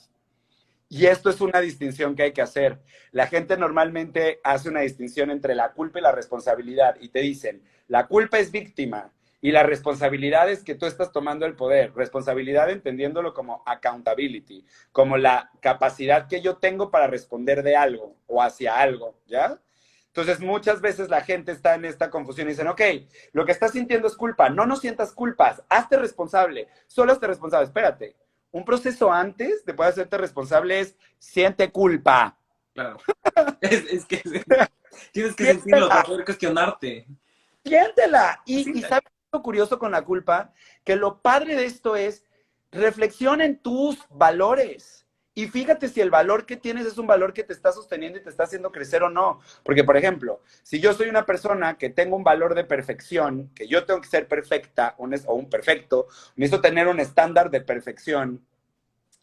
Y esto es una distinción que hay que hacer. La gente normalmente hace una distinción entre la culpa y la responsabilidad y te dicen, la culpa es víctima y la responsabilidad es que tú estás tomando el poder. Responsabilidad entendiéndolo como accountability, como la capacidad que yo tengo para responder de algo o hacia algo, ¿ya? Entonces, muchas veces la gente está en esta confusión y dicen, ok, lo que estás sintiendo es culpa. No sientas culpas. Hazte responsable. Solo hazte responsable. Espérate. Un proceso antes de poder hacerte responsable es siente culpa. Claro. Es que tienes que sentirlo para poder cuestionarte. Siéntela. Y ¿sabes lo curioso con la culpa? Que lo padre de esto es reflexiona en tus valores. Y fíjate si el valor que tienes es un valor que te está sosteniendo y te está haciendo crecer o no. Porque, por ejemplo, si yo soy una persona que tengo un valor de perfección, que yo tengo que ser perfecta o un perfecto, necesito tener un estándar de perfección.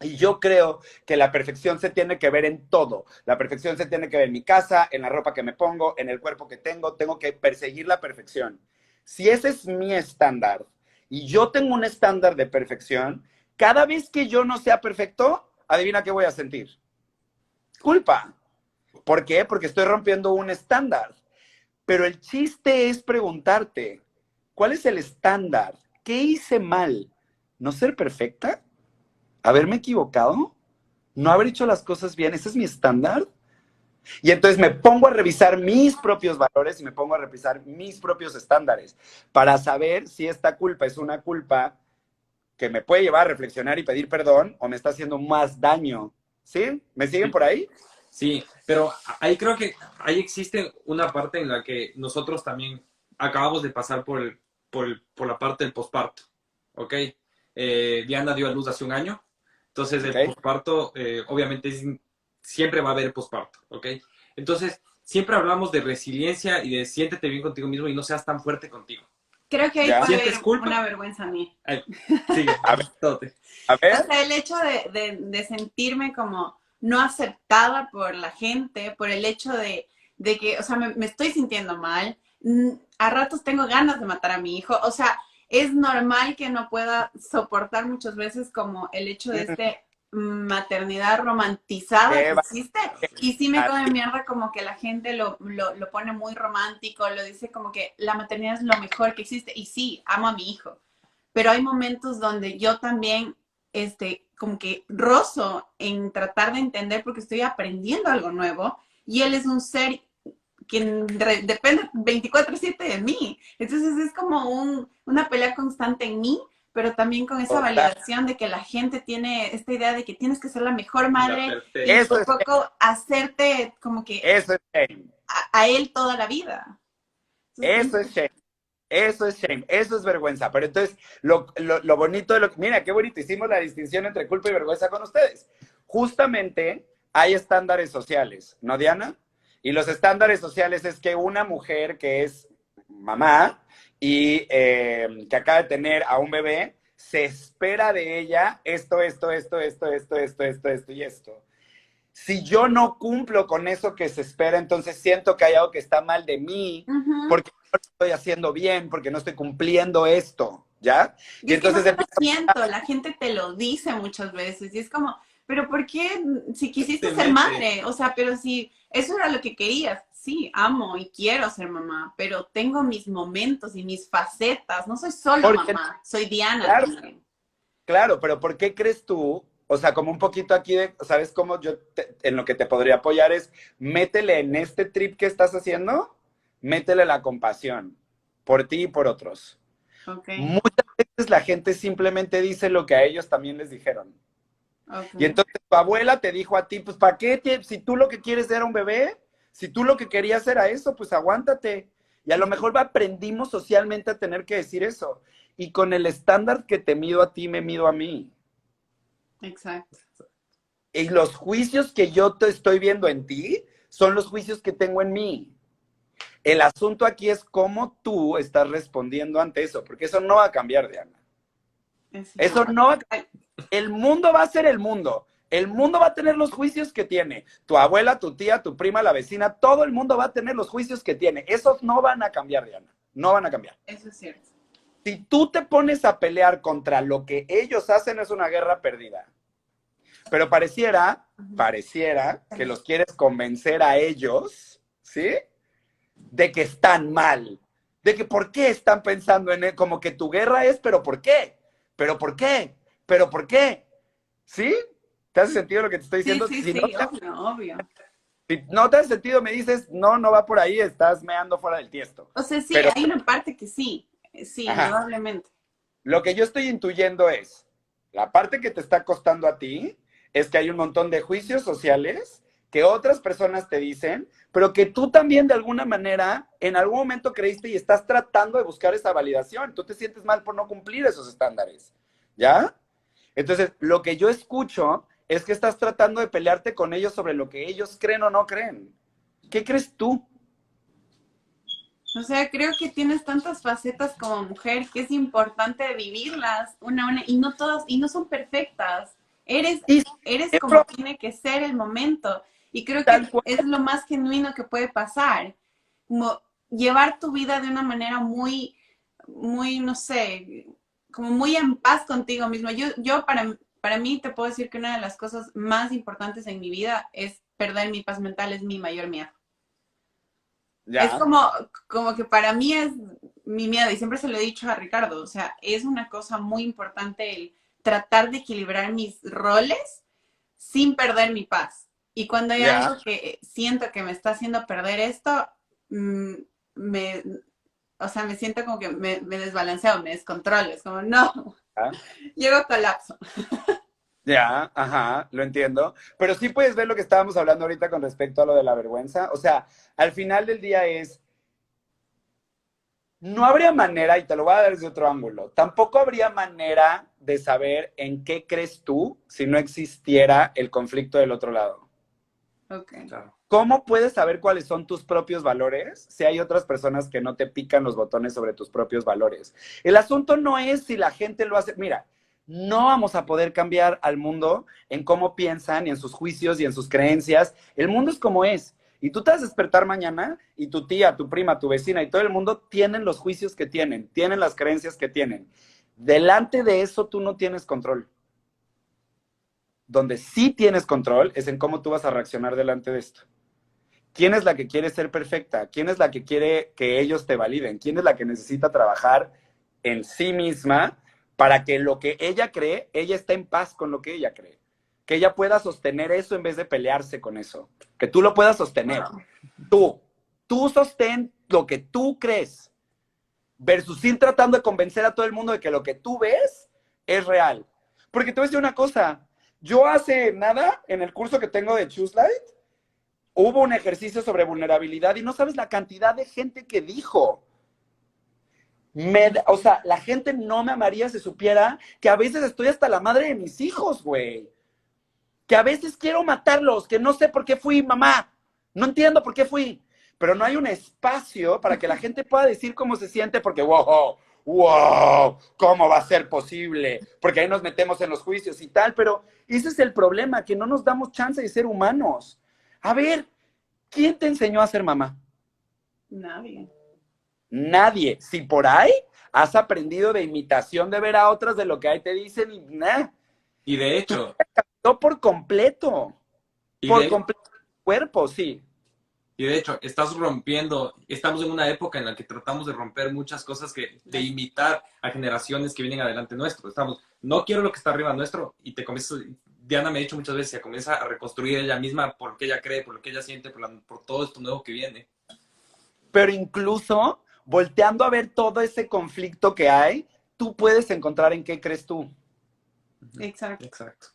Y yo creo que la perfección se tiene que ver en todo. La perfección se tiene que ver en mi casa, en la ropa que me pongo, en el cuerpo que tengo. Tengo que perseguir la perfección. Si ese es mi estándar y yo tengo un estándar de perfección, cada vez que yo no sea perfecto, adivina qué voy a sentir. Culpa. ¿Por qué? Porque estoy rompiendo un estándar. Pero el chiste es preguntarte, ¿cuál es el estándar? ¿Qué hice mal? ¿No ser perfecta? ¿Haberme equivocado? ¿No haber hecho las cosas bien? ¿Ese es mi estándar? Y entonces me pongo a revisar mis propios valores y me pongo a revisar mis propios estándares para saber si esta culpa es una culpa que me puede llevar a reflexionar y pedir perdón o me está haciendo más daño. ¿Sí? ¿Me siguen por ahí? Sí, pero ahí creo que ahí existe una parte en la que nosotros también acabamos de pasar por la parte del posparto, ¿ok? Diana dio a luz hace un año, entonces el posparto, obviamente, siempre va a haber posparto, ¿ok? Entonces, siempre hablamos de resiliencia y de siéntete bien contigo mismo y no seas tan fuerte contigo. Creo que ahí puede ¿Sientes haber culpa? una vergüenza a mí. Sigue, A ver. A ver. O sea, el hecho de sentirme como no aceptada por la gente, por el hecho de que, o sea, me estoy sintiendo mal. A ratos tengo ganas de matar a mi hijo. O sea, es normal que no pueda soportar muchas veces como el hecho de maternidad romantizada que existe. Y sí me come mierda como que la gente lo pone muy romántico, lo dice como que la maternidad es lo mejor que existe. Y sí, amo a mi hijo. Pero hay momentos donde yo también, como que rozo en tratar de entender porque estoy aprendiendo algo nuevo y él es un ser que depende 24/7 de mí. Entonces es como una pelea constante en mí, pero también con esa validación de que la gente tiene esta idea de que tienes que ser la mejor madre y un poco hacerte como que eso es shame. A él toda la vida. Entonces, eso es shame. Eso es shame, eso es vergüenza. Pero entonces, lo bonito de lo que... Mira, qué bonito, hicimos la distinción entre culpa y vergüenza con ustedes. Justamente hay estándares sociales, ¿no, Diana? Y los estándares sociales es que una mujer que es mamá y que acaba de tener a un bebé, se espera de ella esto y esto. Si yo no cumplo con eso que se espera, entonces siento que hay algo que está mal de mí, porque no lo estoy haciendo bien, porque no estoy cumpliendo esto, ¿ya? Y entonces no lo siento, la gente te lo dice muchas veces, y es como, pero ¿por qué si quisiste ser madre? O sea, pero si eso era lo que querías, sí, amo y quiero ser mamá, pero tengo mis momentos y mis facetas, no soy solo mamá, soy Diana también. Claro, pero ¿por qué crees tú? O sea, como un poquito aquí de, ¿sabes cómo yo en lo que te podría apoyar es, métele en este trip que estás haciendo, métele la compasión por ti y por otros. Okay. Muchas veces la gente simplemente dice lo que a ellos también les dijeron. Okay. Y entonces tu abuela te dijo a ti, pues ¿para qué? Si tú lo que quieres era un bebé, si tú lo que querías era eso, pues aguántate. Y a lo mejor aprendimos socialmente a tener que decir eso. Y con el estándar que te mido a ti, me mido a mí. Exacto. Y los juicios que yo te estoy viendo en ti son los juicios que tengo en mí. El asunto aquí es cómo tú estás respondiendo ante eso, porque eso no va a cambiar, Diana. Eso no va a cambiar. El mundo va a ser el mundo. El mundo va a tener los juicios que tiene. Tu abuela, tu tía, tu prima, la vecina, todo el mundo va a tener los juicios que tiene. Esos no van a cambiar, Diana. No van a cambiar. Eso es cierto. Si tú te pones a pelear contra lo que ellos hacen, es una guerra perdida. Pero pareciera que los quieres convencer a ellos, ¿sí? De que están mal. De que por qué están pensando en él. Como que tu guerra es, ¿pero por qué? ¿Pero por qué? ¿Pero por qué? ¿Sí? ¿Te hace sentido lo que te estoy diciendo? Sí, obvio. Si no te hace sentido, me dices, no va por ahí, estás meando fuera del tiesto. O sea, sí, Pero hay una parte que sí, indudablemente. Lo que yo estoy intuyendo es, la parte que te está costando a ti, es que hay un montón de juicios sociales que otras personas te dicen, pero que tú también de alguna manera en algún momento creíste y estás tratando de buscar esa validación. Tú te sientes mal por no cumplir esos estándares, ¿ya? Entonces, lo que yo escucho es que estás tratando de pelearte con ellos sobre lo que ellos creen o no creen. ¿Qué crees tú? O sea, creo que tienes tantas facetas como mujer que es importante vivirlas una, y no todas, y no son perfectas. Eres como tiene que ser el momento. Y creo que es lo más genuino que puede pasar. Como llevar tu vida de una manera muy, no sé, como muy en paz contigo mismo. Yo para mí te puedo decir que una de las cosas más importantes en mi vida es perder mi paz mental, es mi mayor miedo. Ya. Es como que para mí es mi miedo, y siempre se lo he dicho a Ricardo, o sea, es una cosa muy importante el tratar de equilibrar mis roles sin perder mi paz. Y cuando hay algo que siento que me está haciendo perder esto, me siento como que me desbalanceo, me descontrolo, es como, no, llego a colapso. Ya, ajá, lo entiendo. Pero sí puedes ver lo que estábamos hablando ahorita con respecto a lo de la vergüenza. O sea, al final del día no habría manera, y te lo voy a dar desde otro ángulo, tampoco habría manera de saber en qué crees tú si no existiera el conflicto del otro lado. Ok. Claro. ¿Cómo puedes saber cuáles son tus propios valores si hay otras personas que no te pican los botones sobre tus propios valores? El asunto no es si la gente lo hace. Mira, no vamos a poder cambiar al mundo en cómo piensan y en sus juicios y en sus creencias. El mundo es como es. Y tú te vas a despertar mañana y tu tía, tu prima, tu vecina y todo el mundo tienen los juicios que tienen las creencias que tienen. Delante de eso tú no tienes control. Donde sí tienes control es en cómo tú vas a reaccionar delante de esto. ¿Quién es la que quiere ser perfecta? ¿Quién es la que quiere que ellos te validen? ¿Quién es la que necesita trabajar en sí misma para que lo que ella cree, ella esté en paz con lo que ella cree? Que ella pueda sostener eso en vez de pelearse con eso. Que tú lo puedas sostener. Tú sostén lo que tú crees versus ir tratando de convencer a todo el mundo de que lo que tú ves es real. Porque te voy a decir una cosa. Yo hace nada, en el curso que tengo de Choose Light, hubo un ejercicio sobre vulnerabilidad y no sabes la cantidad de gente que dijo. O sea, la gente no me amaría si supiera que a veces estoy hasta la madre de mis hijos, güey. Que a veces quiero matarlos, que no sé por qué fui, mamá. No entiendo por qué fui. Pero no hay un espacio para que la gente pueda decir cómo se siente porque, wow, ¿cómo va a ser posible? Porque ahí nos metemos en los juicios y tal, pero ese es el problema, que no nos damos chance de ser humanos. A ver, ¿quién te enseñó a ser mamá? Nadie. Si por ahí has aprendido de imitación de ver a otras de lo que ahí te dicen y nada. Y de hecho. No por completo. Por completo el cuerpo, sí. Y de hecho, estamos en una época en la que tratamos de romper muchas cosas de imitar a generaciones que vienen adelante nuestro. No quiero lo que está arriba nuestro, y Diana me ha dicho muchas veces, comienza a reconstruir ella misma por lo que ella cree, por lo que ella siente, por todo esto nuevo que viene. Pero incluso, volteando a ver todo ese conflicto que hay, tú puedes encontrar en qué crees tú. Exacto.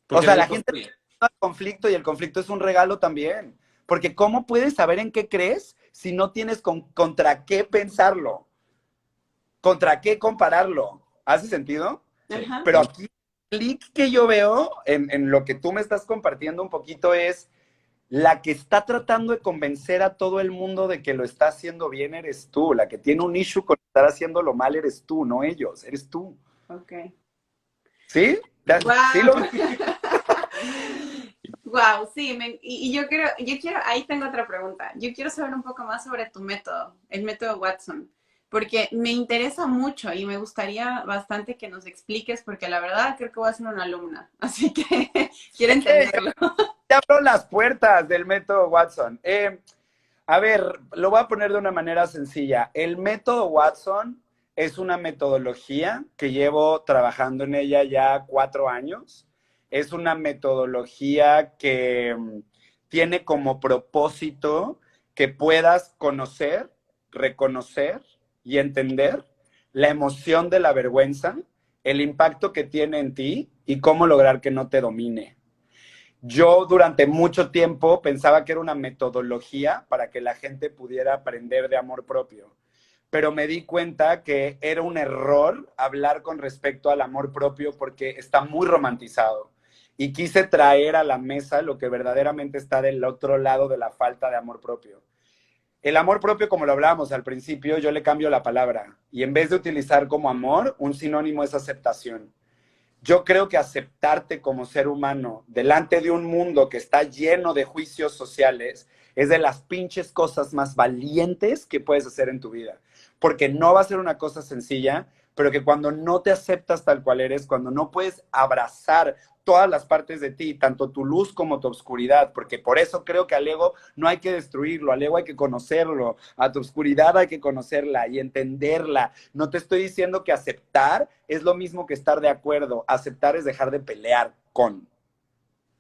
O sea, la gente tiene conflicto y el conflicto es un regalo también. Porque ¿cómo puedes saber en qué crees si no tienes contra qué pensarlo? ¿Contra qué compararlo? ¿Hace sentido? Ajá. Pero aquí el clic que yo veo en lo que tú me estás compartiendo un poquito es La que está tratando de convencer a todo el mundo de que lo está haciendo bien eres tú. La que tiene un issue con estar haciéndolo mal eres tú, no ellos, eres tú. Ok. ¿Sí? ¿Sí Wow. lo... Wow, sí, yo quiero, ahí tengo otra pregunta. Yo quiero saber un poco más sobre tu método, el método Watson, porque me interesa mucho y me gustaría bastante que nos expliques, porque la verdad creo que voy a ser una alumna, así que quiero entenderlo. Te abro las puertas del método Watson. A ver, lo voy a poner de una manera sencilla. El método Watson es una metodología que llevo trabajando en ella ya 4 años. Es una metodología que tiene como propósito que puedas conocer, reconocer y entender la emoción de la vergüenza, el impacto que tiene en ti y cómo lograr que no te domine. Yo durante mucho tiempo pensaba que era una metodología para que la gente pudiera aprender de amor propio, pero me di cuenta que era un error hablar con respecto al amor propio porque está muy romantizado. Y quise traer a la mesa lo que verdaderamente está del otro lado de la falta de amor propio. El amor propio, como lo hablábamos al principio, yo le cambio la palabra. Y en vez de utilizar como amor, un sinónimo es aceptación. Yo creo que aceptarte como ser humano delante de un mundo que está lleno de juicios sociales es de las pinches cosas más valientes que puedes hacer en tu vida. Porque no va a ser una cosa sencilla, pero que cuando no te aceptas tal cual eres, cuando no puedes abrazar todas las partes de ti, tanto tu luz como tu oscuridad, porque por eso creo que al ego no hay que destruirlo, al ego hay que conocerlo, a tu oscuridad hay que conocerla y entenderla. No te estoy diciendo que aceptar es lo mismo que estar de acuerdo, aceptar es dejar de pelear con.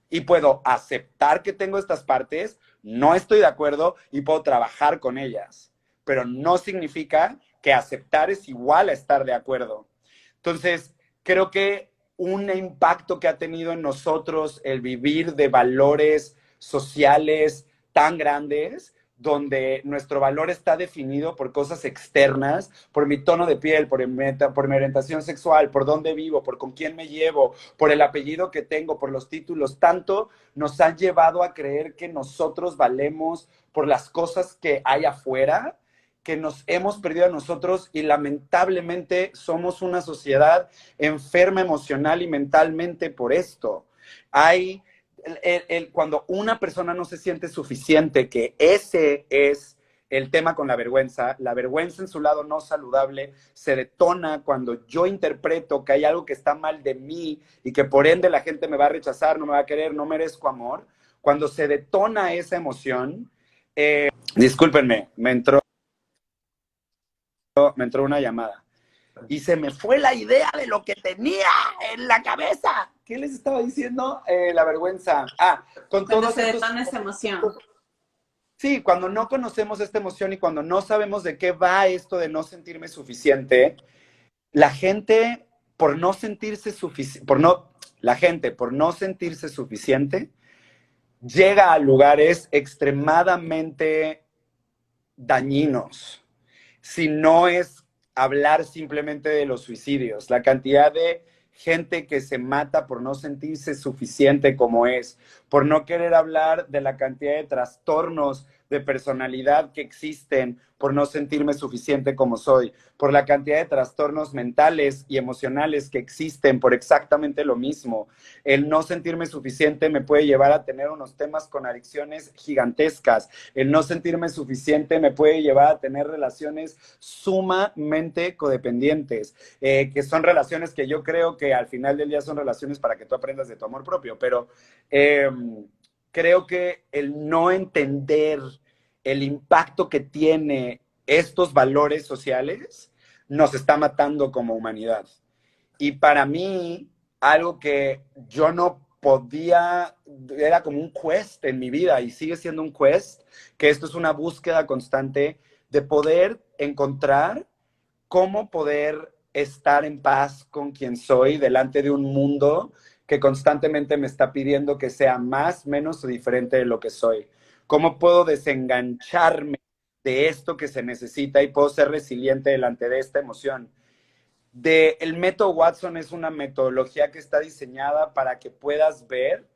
Y puedo aceptar que tengo estas partes, no estoy de acuerdo y puedo trabajar con ellas, pero no significa que aceptar es igual a estar de acuerdo. Entonces, creo que un impacto que ha tenido en nosotros el vivir de valores sociales tan grandes, donde nuestro valor está definido por cosas externas, por mi tono de piel, por mi orientación sexual, por dónde vivo, por con quién me llevo, por el apellido que tengo, por los títulos, tanto nos han llevado a creer que nosotros valemos por las cosas que hay afuera, que nos hemos perdido a nosotros y lamentablemente somos una sociedad enferma emocional y mentalmente por esto. Hay cuando una persona no se siente suficiente, que ese es el tema con la vergüenza en su lado no saludable se detona cuando yo interpreto que hay algo que está mal de mí y que por ende la gente me va a rechazar, no me va a querer, no merezco amor. Cuando se detona esa emoción, discúlpenme, me entró una llamada. Y se me fue la idea de lo que tenía en la cabeza. ¿Qué les estaba diciendo? La vergüenza. Con Cuando todos se estos... detona esa emoción. Sí, cuando no conocemos esta emoción y cuando no sabemos de qué va esto de no sentirme suficiente, la gente por no sentirse suficiente, la gente por no sentirse suficiente, llega a lugares extremadamente dañinos. Si no es hablar simplemente de los suicidios, la cantidad de gente que se mata por no sentirse suficiente como es, por no querer hablar de la cantidad de trastornos de personalidad que existen, por no sentirme suficiente como soy, por la cantidad de trastornos mentales y emocionales que existen por exactamente lo mismo. El no sentirme suficiente me puede llevar a tener unos temas con adicciones gigantescas. El no sentirme suficiente me puede llevar a tener relaciones sumamente codependientes, que son relaciones que yo creo que al final del día son relaciones para que tú aprendas de tu amor propio, pero creo que el no entender el impacto que tiene estos valores sociales nos está matando como humanidad. Y para mí, algo que yo no podía, era como un quest en mi vida y sigue siendo un quest, que esto es una búsqueda constante de poder encontrar cómo poder estar en paz con quien soy delante de un mundo que constantemente me está pidiendo que sea más, menos o diferente de lo que soy. ¿Cómo puedo desengancharme de esto que se necesita y puedo ser resiliente delante de esta emoción? El método Watson es una metodología que está diseñada para que puedas ver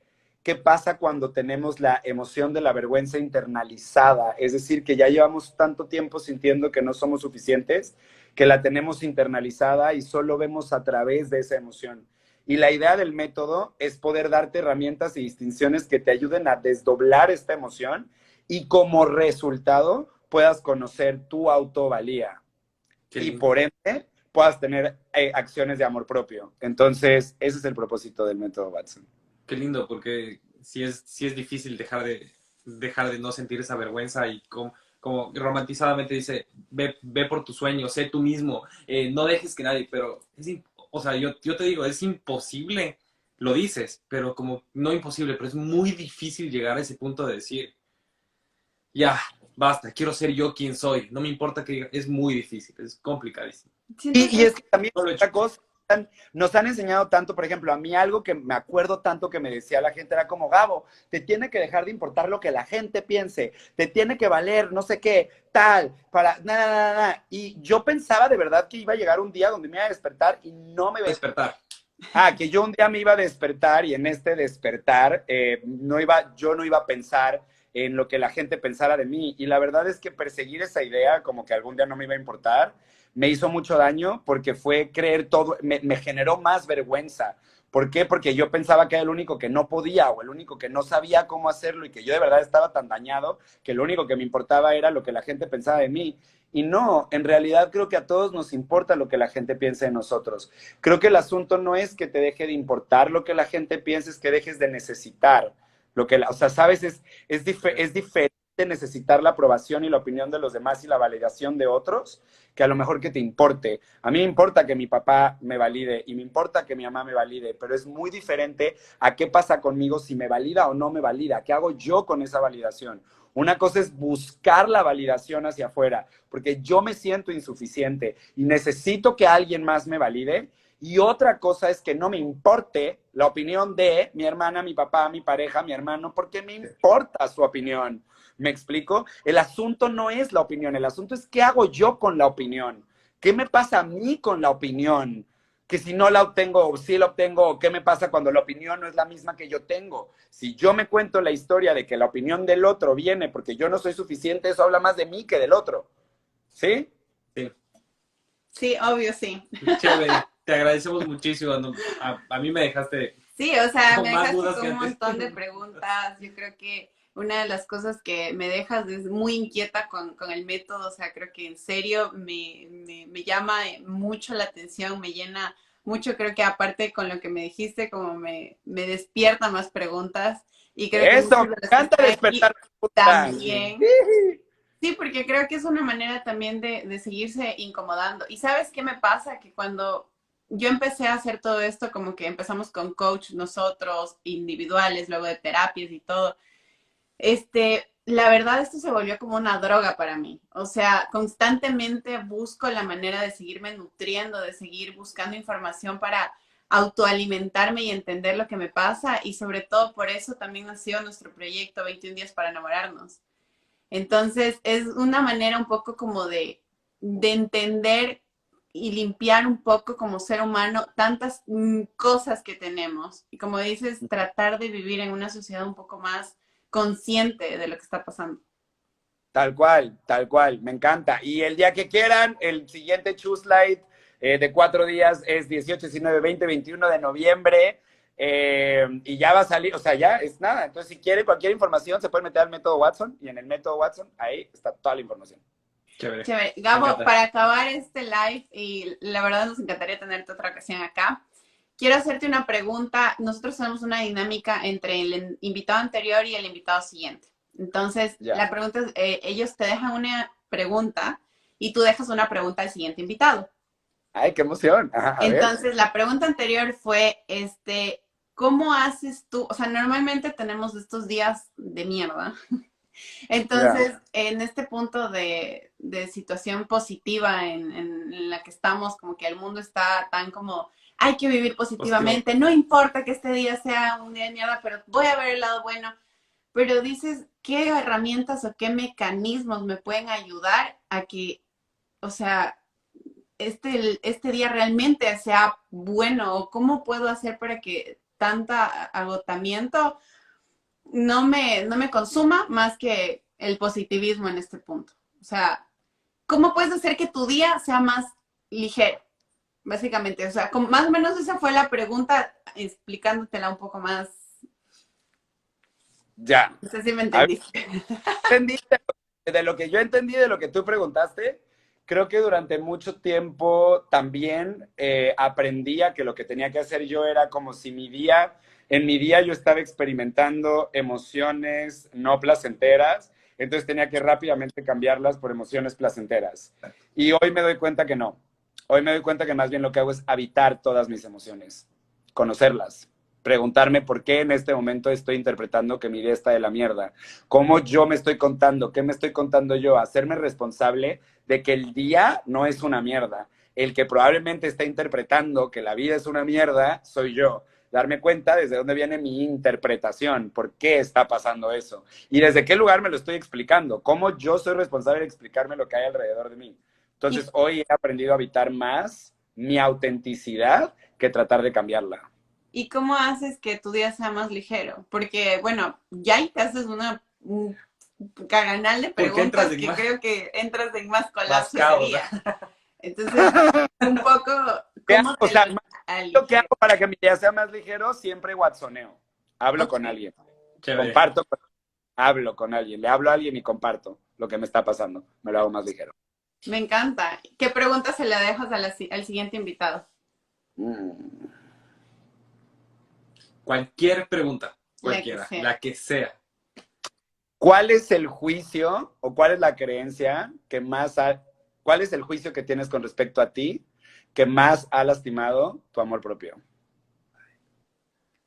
qué pasa cuando tenemos la emoción de la vergüenza internalizada, es decir, que ya llevamos tanto tiempo sintiendo que no somos suficientes, que la tenemos internalizada y solo vemos a través de esa emoción. Y la idea del método es poder darte herramientas y distinciones que te ayuden a desdoblar esta emoción y como resultado puedas conocer tu autovalía Qué y lindo. por ende puedas tener acciones de amor propio. Entonces, ese es el propósito del método Watson. Qué lindo, porque sí es difícil dejar de no sentir esa vergüenza y como romantizadamente dice, ve por tus sueños, sé tú mismo, no dejes que nadie, pero o sea, yo te digo, es imposible, lo dices, pero como no imposible, pero es muy difícil llegar a ese punto de decir, ya, basta, quiero ser yo quien soy, no me importa que diga, es muy difícil, es complicadísimo. Siento Y que es que también No lo he hecho. otra cosa, nos han enseñado tanto, por ejemplo, a mí algo que me acuerdo tanto que me decía la gente era como, Gabo, te tiene que dejar de importar lo que la gente piense, te tiene que valer no sé qué, tal, para, nada, nada, nada. Y yo pensaba de verdad que iba a llegar un día donde me iba a despertar y no me iba. Despertar. Que yo un día me iba a despertar y en este despertar yo no iba a pensar en lo que la gente pensara de mí. Y la verdad es que perseguir esa idea, como que algún día no me iba a importar, me hizo mucho daño porque fue creer todo, me generó más vergüenza. ¿Por qué? Porque yo pensaba que era el único que no podía o el único que no sabía cómo hacerlo y que yo de verdad estaba tan dañado que lo único que me importaba era lo que la gente pensaba de mí. Y no, en realidad creo que a todos nos importa lo que la gente piense de nosotros. Creo que el asunto no es que te deje de importar lo que la gente piense, es que dejes de necesitar lo que, o sea, sabes, es diferente necesitar la aprobación y la opinión de los demás y la validación de otros que a lo mejor que te importe. A mí me importa que mi papá me valide y me importa que mi mamá me valide, pero es muy diferente a qué pasa conmigo si me valida o no me valida, qué hago yo con esa validación. Una cosa es buscar la validación hacia afuera, porque yo me siento insuficiente y necesito que alguien más me valide. Y otra cosa es que no me importe la opinión de mi hermana, mi papá, mi pareja, mi hermano, porque me importa su opinión. ¿Me explico? El asunto no es la opinión, el asunto es qué hago yo con la opinión. ¿Qué me pasa a mí con la opinión? Que si no la obtengo o si la obtengo, ¿qué me pasa cuando la opinión no es la misma que yo tengo? Si yo me cuento la historia de que la opinión del otro viene porque yo no soy suficiente, eso habla más de mí que del otro. ¿Sí? Sí. sí, obvio, sí. Chévere, te agradecemos muchísimo. No, a mí me dejaste Sí, o sea, con me más dejaste dudas que con un antes. montón de preguntas. Yo creo que una de las cosas que me dejas es muy inquieta con el método. O sea, creo que en serio me llama mucho la atención, me llena mucho. Creo que aparte con lo que me dijiste, como me despierta más preguntas. Y creo que Eso, muchos me de los que encanta están aquí despertar preguntas. también. Sí, porque creo que es una manera también de seguirse incomodando. ¿Y sabes qué me pasa? Que cuando yo empecé a hacer todo esto, como que empezamos con coach nosotros, individuales, luego de terapias y todo, la verdad esto se volvió como una droga para mí. O sea, constantemente busco la manera de seguirme nutriendo, de seguir buscando información para autoalimentarme y entender lo que me pasa. Y sobre todo por eso también nació nuestro proyecto 21 días para enamorarnos. Entonces, es una manera un poco como de entender y limpiar un poco como ser humano tantas cosas que tenemos. Y como dices, tratar de vivir en una sociedad un poco más consciente de lo que está pasando. Tal cual, me encanta. Y el día que quieran, el siguiente Choose Light de 4 días es 18, 19, 20, 21 de noviembre. Y ya va a salir, o sea, ya es nada. Entonces, si quiere cualquier información, se puede meter al método Watson y en el método Watson, ahí está toda la información. Chévere. Chévere. Me Gabo, encanta. para acabar este live, y la verdad nos encantaría tenerte otra ocasión acá, quiero hacerte una pregunta. Nosotros tenemos una dinámica entre el invitado anterior y el invitado siguiente. Entonces, Ya. la pregunta es, ellos te dejan una pregunta y tú dejas una pregunta al siguiente invitado. Ay, qué emoción. Ajá, a ver. Entonces, la pregunta anterior fue, ¿cómo haces tú? O sea, normalmente tenemos estos días de mierda. Ya. Entonces, en este punto de situación positiva en la que estamos, como que el mundo está tan como, hay que vivir Positivo. positivamente, no importa que este día sea un día de mierda, pero voy a ver el lado bueno. Pero dices, ¿qué herramientas o qué mecanismos me pueden ayudar a que, o sea, este día realmente sea bueno? ¿O cómo puedo hacer para que tanta agotamiento no me consuma más que el positivismo en este punto. O sea, ¿cómo puedes hacer que tu día sea más ligero? Básicamente, o sea, más o menos esa fue la pregunta, explicándotela un poco más. Ya. No sé si me A ver, entendiste. entendí de lo que yo entendí de lo que tú preguntaste. Creo que durante mucho tiempo también aprendía que lo que tenía que hacer yo era como si en mi día yo estaba experimentando emociones no placenteras, entonces tenía que rápidamente cambiarlas por emociones placenteras. Y hoy me doy cuenta que no. Hoy me doy cuenta que más bien lo que hago es habitar todas mis emociones, conocerlas, preguntarme por qué en este momento estoy interpretando que mi día está de la mierda, cómo yo me estoy contando, qué me estoy contando yo, hacerme responsable de que el día no es una mierda. El que probablemente está interpretando que la vida es una mierda soy yo. Darme cuenta desde dónde viene mi interpretación, por qué está pasando eso y desde qué lugar me lo estoy explicando, cómo yo soy responsable de explicarme lo que hay alrededor de mí. ¿Y, Entonces hoy he aprendido a habitar más mi autenticidad que tratar de cambiarla. y cómo haces que tu día sea más ligero? Porque, bueno, ya ahí te haces un caganal de Porque preguntas entras en que más, creo que entras en más más colapso ese caos. día. Entonces, un poco, ¿cómo O te sea, lo lo que aligeras? hago para que mi día sea más ligero, siempre watsoneo. Hablo Ok. con alguien, Chévere. comparto, hablo con alguien, le hablo a alguien y comparto lo que me está pasando. Me lo hago más ligero. Me encanta. ¿Qué preguntas se le dejas al siguiente invitado? Mm. Cualquier pregunta, La que cualquiera, sea. la que sea. ¿Cuál es el juicio o cuál es la creencia que cuál es el juicio que tienes con respecto a ti que más ha lastimado tu amor propio?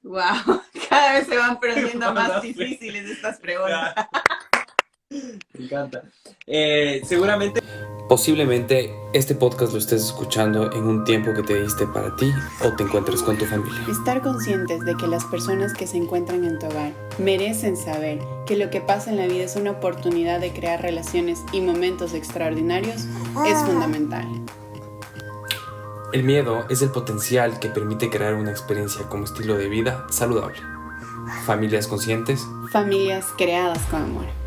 Wow, cada vez se van poniendo más No sé. difíciles estas preguntas. Me encanta. Seguramente. Posiblemente este podcast lo estés escuchando en un tiempo que te diste para ti o te encuentres con tu familia. Estar conscientes de que las personas que se encuentran en tu hogar merecen saber que lo que pasa en la vida es una oportunidad de crear relaciones y momentos extraordinarios es fundamental. El miedo es el potencial que permite crear una experiencia como estilo de vida saludable. Familias conscientes. Familias creadas con amor.